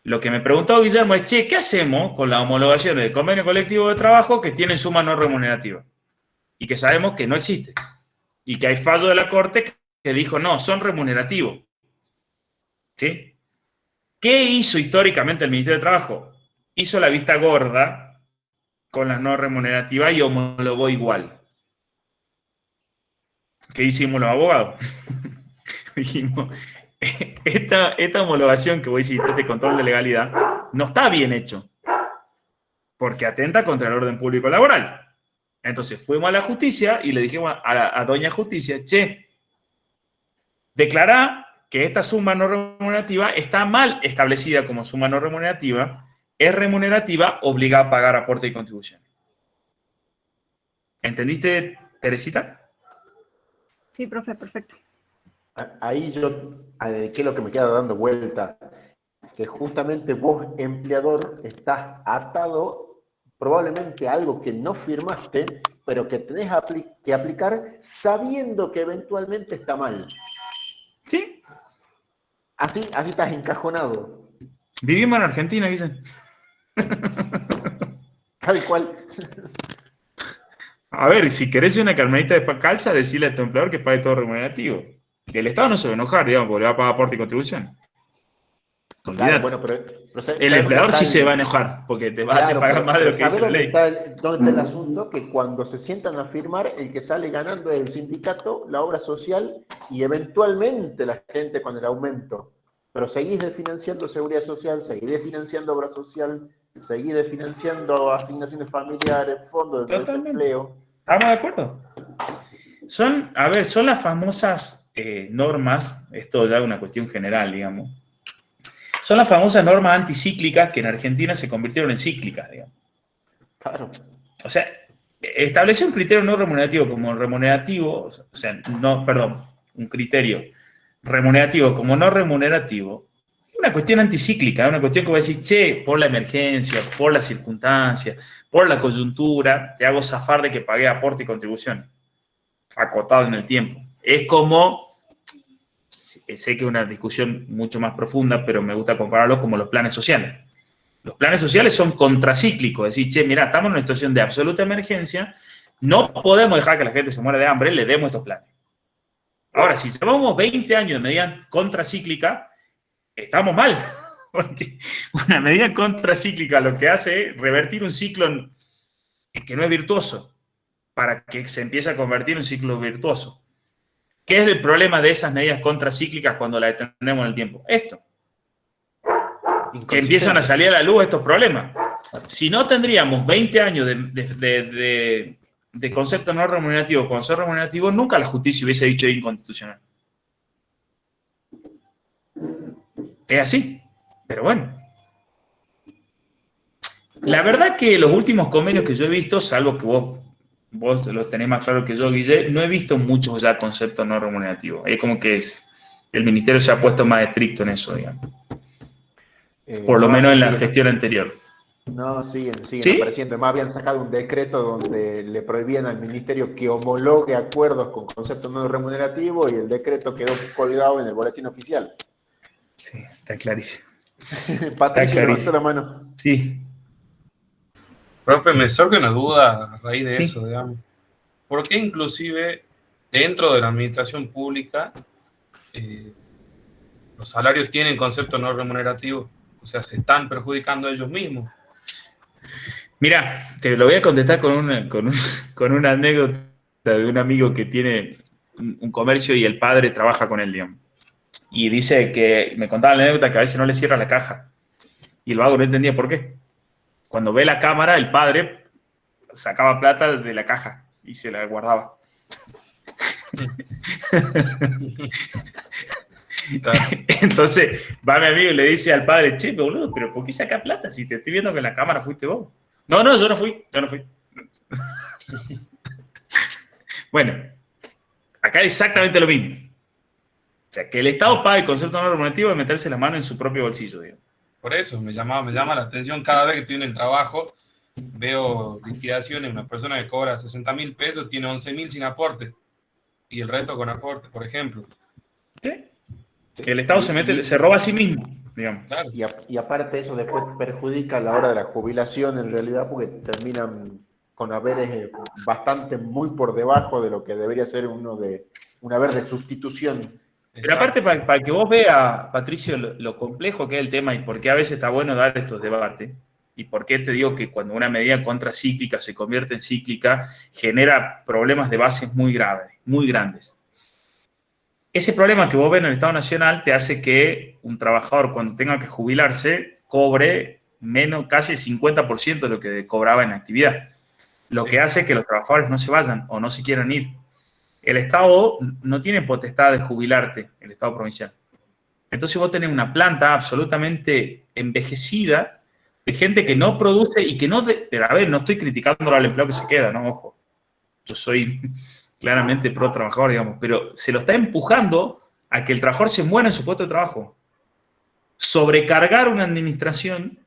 Lo que me preguntó Guillermo es, che, ¿qué hacemos con la homologación del convenio colectivo de trabajo que tiene suma no remunerativa? Y que sabemos que no existe. Y que hay fallo de la Corte que dijo, no, son remunerativos. ¿Sí? ¿Qué hizo históricamente el Ministerio de Trabajo? Hizo la vista gorda con las no remunerativas y homologó igual. ¿qué hicimos los abogados? Dijimos, esta homologación que vos hiciste, este control de legalidad, no está bien hecho, porque atenta contra el orden público laboral. Entonces fuimos a la justicia y le dijimos a doña justicia, che, declará que esta suma no remunerativa está mal establecida como suma no remunerativa, es remunerativa, obliga a pagar aporte y contribución. ¿Entendiste, Teresita? Sí, profe, perfecto. Ahí ¿qué es lo que me queda dando vuelta? Que justamente vos, empleador, estás atado probablemente a algo que no firmaste, pero que tenés que aplicar sabiendo que eventualmente está mal. Sí. Así estás encajonado. Vivimos en Argentina, dicen. Tal cual. A ver, si querés una carmelita de calza, decirle a tu empleador que pague todo remunerativo. Que el Estado no se va a enojar, digamos, porque le va a pagar aporte y contribución. Claro, bueno, pero el empleador sí se va a enojar, porque te va a hacer pagar más de lo que dice la ley. ¿Dónde está el asunto? Que cuando se sientan a firmar, el que sale ganando es el sindicato, la obra social y eventualmente la gente con el aumento. Pero seguís desfinanciando seguridad social, seguís desfinanciando obra social, seguís desfinanciando asignaciones familiares, fondos de desempleo. ¿Estamos de acuerdo? Son las famosas normas, esto ya es una cuestión general, digamos. Son las famosas normas anticíclicas que en Argentina se convirtieron en cíclicas, digamos. Claro. O sea, establecer un criterio no remunerativo como remunerativo, un criterio remunerativo como no remunerativo, es una cuestión anticíclica, es una cuestión que voy a decir, che, por la emergencia, por las circunstancias, por la coyuntura, te hago zafar de que pagué aporte y contribución, acotado en el tiempo. Es como, sé que es una discusión mucho más profunda, pero me gusta compararlo como los planes sociales. Los planes sociales son contracíclicos, es decir, che, mira, estamos en una situación de absoluta emergencia, no podemos dejar que la gente se muera de hambre, le demos estos planes. Ahora, si llevamos 20 años de medida contracíclica, estamos mal, porque una medida contracíclica lo que hace es revertir un ciclo que no es virtuoso, para que se empiece a convertir en un ciclo virtuoso. ¿Qué es el problema de esas medidas contracíclicas cuando las detenemos en el tiempo? Esto. Que empiezan a salir a la luz estos problemas. Si no tendríamos 20 años de concepto no remunerativo con ser remunerativo, nunca la justicia hubiese dicho inconstitucional. Es así. Pero bueno. La verdad que los últimos convenios que yo he visto, salvo que vos lo tenés más claro que yo, Guille, no he visto muchos ya conceptos no remunerativos. Es como que el ministerio se ha puesto más estricto en eso, digamos. Por lo menos en la gestión anterior. No, siguen ¿Sí? apareciendo. Además, habían sacado un decreto donde le prohibían al ministerio que homologue acuerdos con conceptos no remunerativos y el decreto quedó colgado en el boletín oficial. Sí, está clarísimo. Patricio levantó la mano. Sí. Profe, me surge una duda a raíz de eso, digamos. ¿Por qué inclusive dentro de la administración pública los salarios tienen concepto no remunerativo? O sea, se están perjudicando a ellos mismos. Mira, te lo voy a contestar con una anécdota de un amigo que tiene un comercio y el padre trabaja con él, digamos. Y dice que, me contaba la anécdota que a veces no le cierra la caja. Y el vago no entendía por qué. Cuando ve la cámara, el padre sacaba plata de la caja y se la guardaba. Entonces va mi amigo y le dice al padre, che, boludo, pero ¿por qué saca plata si te estoy viendo que en la cámara fuiste vos? No, yo no fui. Bueno, acá es exactamente lo mismo. O sea, que el Estado pague el concepto no remunerativo de meterse la mano en su propio bolsillo, digamos. Por eso, me llama la atención cada vez que estoy en el trabajo, veo liquidaciones, una persona que cobra 60.000 pesos tiene 11.000 sin aporte y el resto con aporte, por ejemplo. ¿Sí? Que el Estado se roba a sí mismo, digamos. Claro. Y aparte eso después perjudica a la hora de la jubilación en realidad porque terminan con haberes bastante muy por debajo de lo que debería ser un haber de sustitución. Pero aparte, para que vos veas, Patricio, lo complejo que es el tema y por qué a veces está bueno dar estos debates, y por qué te digo que cuando una medida contracíclica se convierte en cíclica, genera problemas de bases muy graves, muy grandes. ese problema que vos ves en el Estado Nacional te hace que un trabajador cuando tenga que jubilarse cobre menos, casi el 50% de lo que cobraba en actividad. Lo que hace que los trabajadores no se vayan o no se quieran ir. El Estado no tiene potestad de jubilarte, el Estado provincial. Entonces vos tenés una planta absolutamente envejecida de gente que no produce y que no... Pero a ver, no estoy criticando al empleado que se queda, ¿no? Ojo. Yo soy claramente pro trabajador, digamos, pero se lo está empujando a que el trabajador se muera en su puesto de trabajo. Sobrecargar una administración,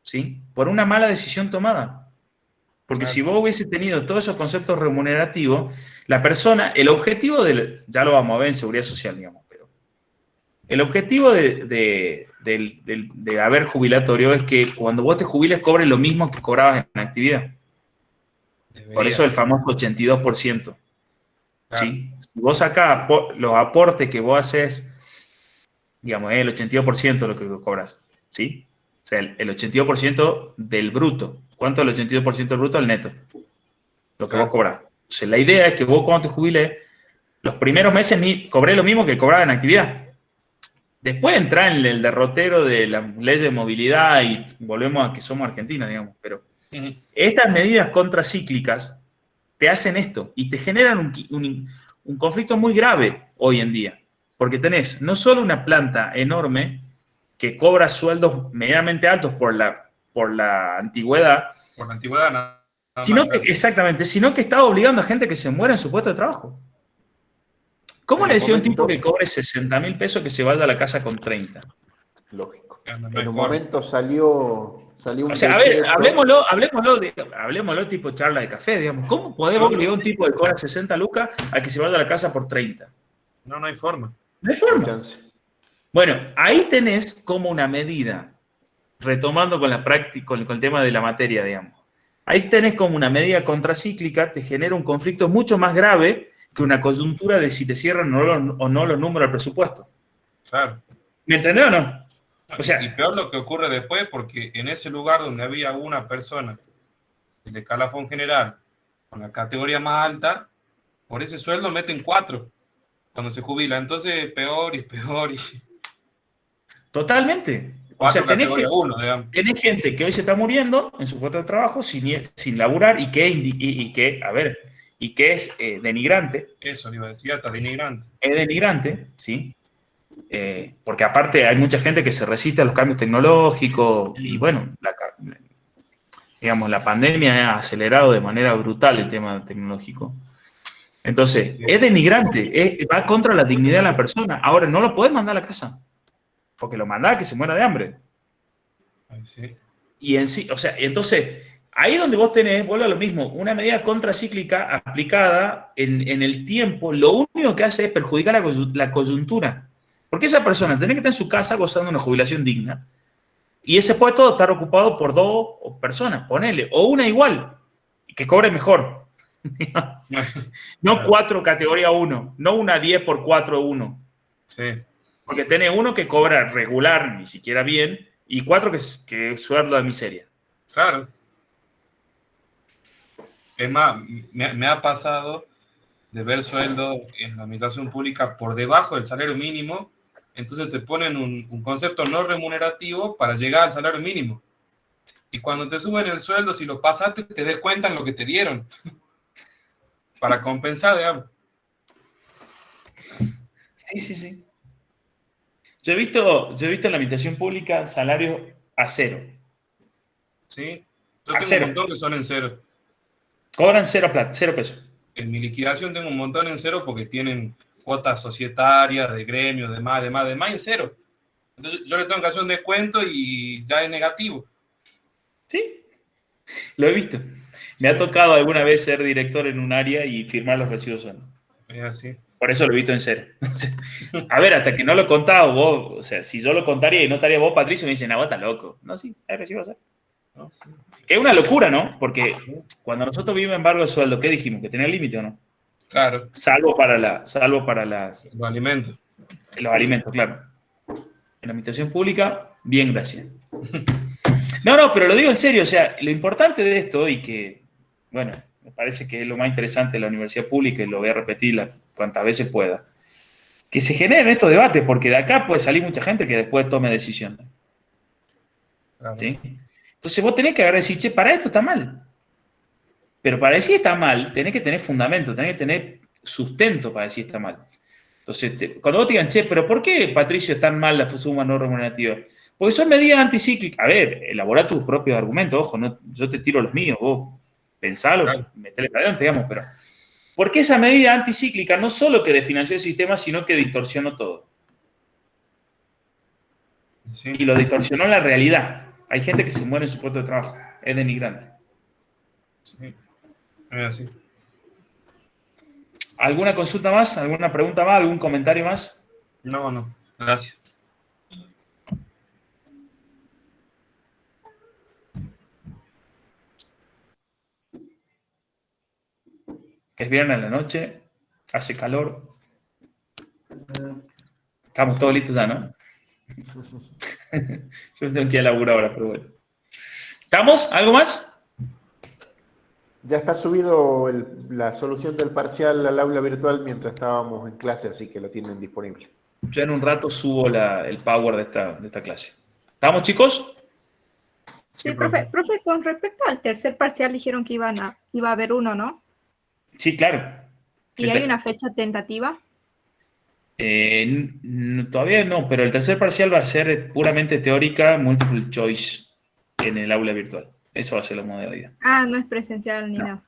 ¿sí? Por una mala decisión tomada. Porque si vos hubiese tenido todos esos conceptos remunerativos, la persona, el objetivo del... Ya lo vamos a ver en seguridad social, digamos, pero... El objetivo de haber jubilatorio es que cuando vos te jubiles cobres lo mismo que cobrabas en actividad. Por eso el famoso 82%. ¿Sí? Si vos sacás los aportes que vos haces, digamos, el 82% de lo que cobras, ¿sí? O sea, el 82% del bruto. ¿Cuánto es el 82% del bruto? El neto. Lo que vos cobrás. O sea, la idea es que vos cuando te jubiles, los primeros meses cobré lo mismo que cobraba en actividad. Después entra en el derrotero de la ley de movilidad y volvemos a que somos Argentina, digamos, pero... Estas medidas contracíclicas te hacen esto y te generan un conflicto muy grave hoy en día. Porque tenés no solo una planta enorme que cobra sueldos medianamente altos por la antigüedad. Por la antigüedad, nada sino que, exactamente, sino que está obligando a gente que se muera en su puesto de trabajo. ¿Cómo le decía a un tipo que cobre 60.000 pesos que se vaya a la casa con 30? Lógico. En un momento salió un... O sea, a ver, hablemoslo tipo charla de café, digamos. ¿Cómo podemos obligar a un tipo que cobra 60 lucas a que se vaya a la casa por 30? No hay forma. No hay forma. Bueno, ahí tenés como una medida, retomando con la práctica, con el tema de la materia, digamos. Ahí tenés como una medida contracíclica, te genera un conflicto mucho más grave que una coyuntura de si te cierran o no los números del presupuesto. Claro. ¿Me entendés o no? O sea, y peor lo que ocurre después, porque en ese lugar donde había una persona del escalafón general con la categoría más alta, por ese sueldo meten 4 cuando se jubila. Entonces, peor y peor. Totalmente. O sea, tenés gente que hoy se está muriendo en su puesto de trabajo sin laburar y que es denigrante. Eso le iba a decir, hasta denigrante. Es denigrante, sí. Porque aparte hay mucha gente que se resiste a los cambios tecnológicos y bueno, la pandemia ha acelerado de manera brutal el tema tecnológico. Entonces, es denigrante, va contra la dignidad de la persona. Ahora, no lo podés mandar a la casa, porque lo mandás a que se muera de hambre. Sí. Y entonces, ahí donde vos tenés, vuelvo a lo mismo, una medida contracíclica aplicada en el tiempo, lo único que hace es perjudicar la coyuntura. Porque esa persona tiene que estar en su casa gozando de una jubilación digna. Y ese puesto estar ocupado por 2 personas, ponele, o una igual, que cobre mejor. No 4 categoría 1, no una 10 por 4 1. Sí. Porque tenés uno que cobra regular, ni siquiera bien, y 4 que sueldo de miseria. Claro. Es más, me ha pasado de ver sueldo en la administración pública por debajo del salario mínimo, entonces te ponen un concepto no remunerativo para llegar al salario mínimo. Y cuando te suben el sueldo, si lo pasaste, te descuentan lo que te dieron. Para compensar, digamos. Sí. Yo he visto en la administración pública salarios a 0. Sí. Yo tengo un montón que son en 0. Cobran 0 pesos. En mi liquidación tengo un montón en 0 porque tienen cuotas societarias, de gremios, de más, y es 0. Entonces yo le tengo que hacer un descuento y ya es negativo. Sí, lo he visto. Me ha tocado alguna vez ser director en un área y firmar los recibos. Es así. Por eso lo he visto en 0. A ver, hasta que no lo contaba vos, o sea, si yo lo contaría y no estaría vos, Patricio, me dicen, vos estás loco. No, sí, hay recibos. No, sí. Que es una locura, ¿no? Porque cuando nosotros vivimos embargo de sueldo, ¿qué dijimos? ¿Que tenía límite o no? Claro. Salvo para los alimentos. Los alimentos, claro. En la administración pública, bien, gracias. No, pero lo digo en serio, o sea, lo importante de esto y que, bueno, me parece que es lo más interesante de la universidad pública y lo voy a repetir cuantas veces pueda, que se generen estos debates, porque de acá puede salir mucha gente que después tome decisiones. Claro. ¿Sí? Entonces vos tenés que agarrar y decir, che, para esto está mal. Pero para decir está mal, tenés que tener fundamento, tenés que tener sustento para decir está mal. Entonces, cuando vos te digan, che, pero ¿por qué, Patricio, es tan mal la suma no remunerativa? Porque son medidas anticíclicas. A ver, elabora tus propios argumentos, ojo, no, yo te tiro los míos, vos pensalo, Claro. metele para adelante, digamos, pero... Porque esa medida anticíclica no solo que desfinanció el sistema, sino que distorsionó todo. Sí. Y lo distorsionó la realidad. Hay gente que se muere en su puesto de trabajo. Es denigrante. Sí. Es así. ¿Alguna consulta más? ¿Alguna pregunta más? ¿Algún comentario más? No. Gracias. Es viernes en la noche, hace calor. Estamos todos listos ya, ¿no? Yo tengo que ir a laburar ahora, pero bueno. ¿Estamos? ¿Algo más? Ya está subido la solución del parcial al aula virtual mientras estábamos en clase, así que lo tienen disponible. Yo en un rato subo el power de esta clase. ¿Estamos, chicos? Sí, profe, con respecto al tercer parcial dijeron que iba a haber uno, ¿no? Sí, claro. ¿Y hay una fecha tentativa? Todavía no, pero el tercer parcial va a ser puramente teórica, multiple choice en el aula virtual. Eso va a ser la modalidad. Ah, no es presencial ni nada.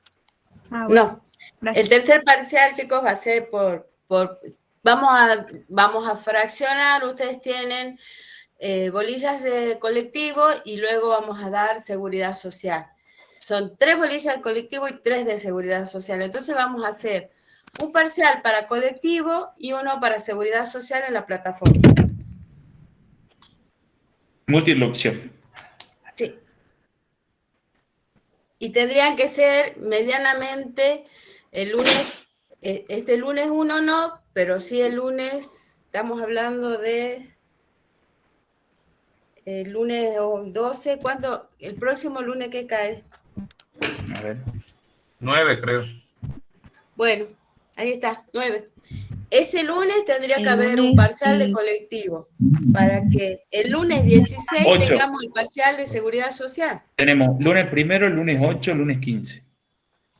Ah, No, gracias. el tercer parcial, chicos, va a ser vamos a fraccionar. Ustedes tienen bolillas de colectivo y luego vamos a dar seguridad social. Son 3 bolillas de colectivo y 3 de seguridad social. Entonces vamos a hacer un parcial para colectivo y uno para seguridad social en la plataforma. Múltiple opción. Sí. Y tendrían que ser medianamente el lunes, este lunes 1 no, pero sí el lunes, estamos hablando de el lunes 12, ¿cuándo? El próximo lunes que cae. A ver. 9, creo. Bueno, ahí está, 9. Ese lunes tendría que El haber un lunes, parcial de sí. colectivo para que el lunes 16 8. tengamos el parcial de seguridad social. Tenemos lunes primero, lunes 8, lunes 15.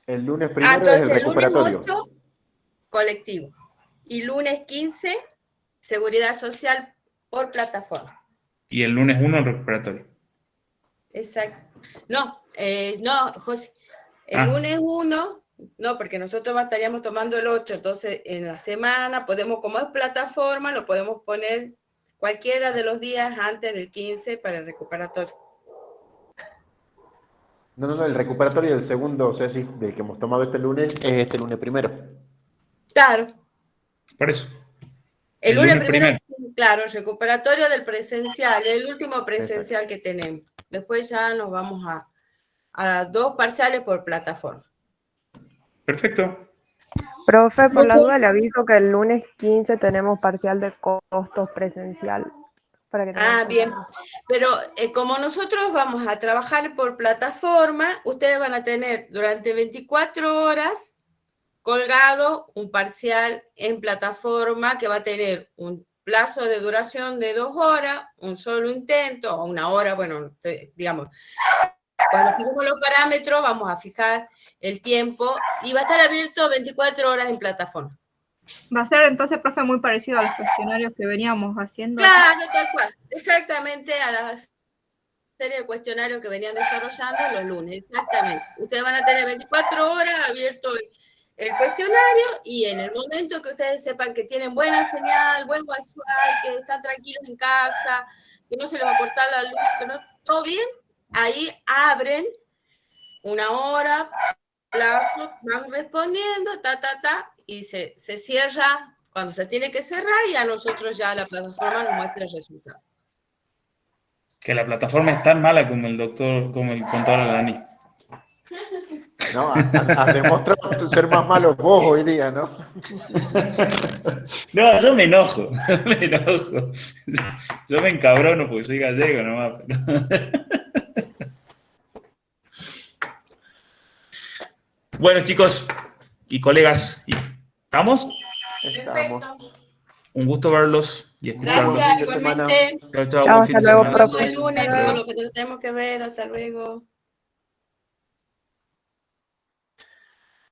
El lunes primero es Entonces el el lunes recuperatorio. 8, colectivo. Y lunes 15, seguridad social por plataforma. Y el lunes 1, el recuperatorio. Exacto. No, José. El Ah. lunes 1, no, porque nosotros estaríamos tomando el 8, entonces en la semana podemos, como es plataforma, lo podemos poner cualquiera de los días antes del 15 para el recuperatorio. No, el recuperatorio del segundo, Ceci, del que hemos tomado este lunes, es este lunes primero. Claro. Por eso. El lunes primero, claro, el recuperatorio del presencial, el último presencial Exacto. que tenemos. Después ya nos vamos a 2 parciales por plataforma. Perfecto. Profe, por la duda le aviso que el lunes 15 tenemos parcial de costos presencial. Para que tengan Bien. cuenta. Pero como nosotros vamos a trabajar por plataforma, ustedes van a tener durante 24 horas colgado un parcial en plataforma que va a tener un plazo de duración de 2 horas, un solo intento, o 1 hora, bueno, digamos. Cuando fijemos los parámetros, vamos a fijar el tiempo y va a estar abierto 24 horas en plataforma. Va a ser entonces, profe, muy parecido a los cuestionarios que veníamos haciendo. Claro, tal cual. Exactamente a la serie de cuestionarios que venían desarrollando los lunes. Exactamente. Ustedes van a tener 24 horas abierto el cuestionario y en el momento que ustedes sepan que tienen buena señal, buen wifi, que están tranquilos en casa, que no se les va a cortar la luz, que no todo bien, ahí abren 1 hora, plazo, van respondiendo, y se cierra cuando se tiene que cerrar y a nosotros ya la plataforma nos muestra el resultado. Que la plataforma es tan mala como el contador Alani. No, has demostrado ser más malo vos hoy día, ¿no? No, yo me enojo. Yo me encabrono porque soy gallego nomás. Bueno, chicos y colegas, ¿estamos? Estamos. Un gusto verlos y escucharlos. Gracias, igualmente. Chao, chao, Chao, buen fin hasta de luego, semana. profe. El lunes, todo lo que tenemos que ver. Hasta luego.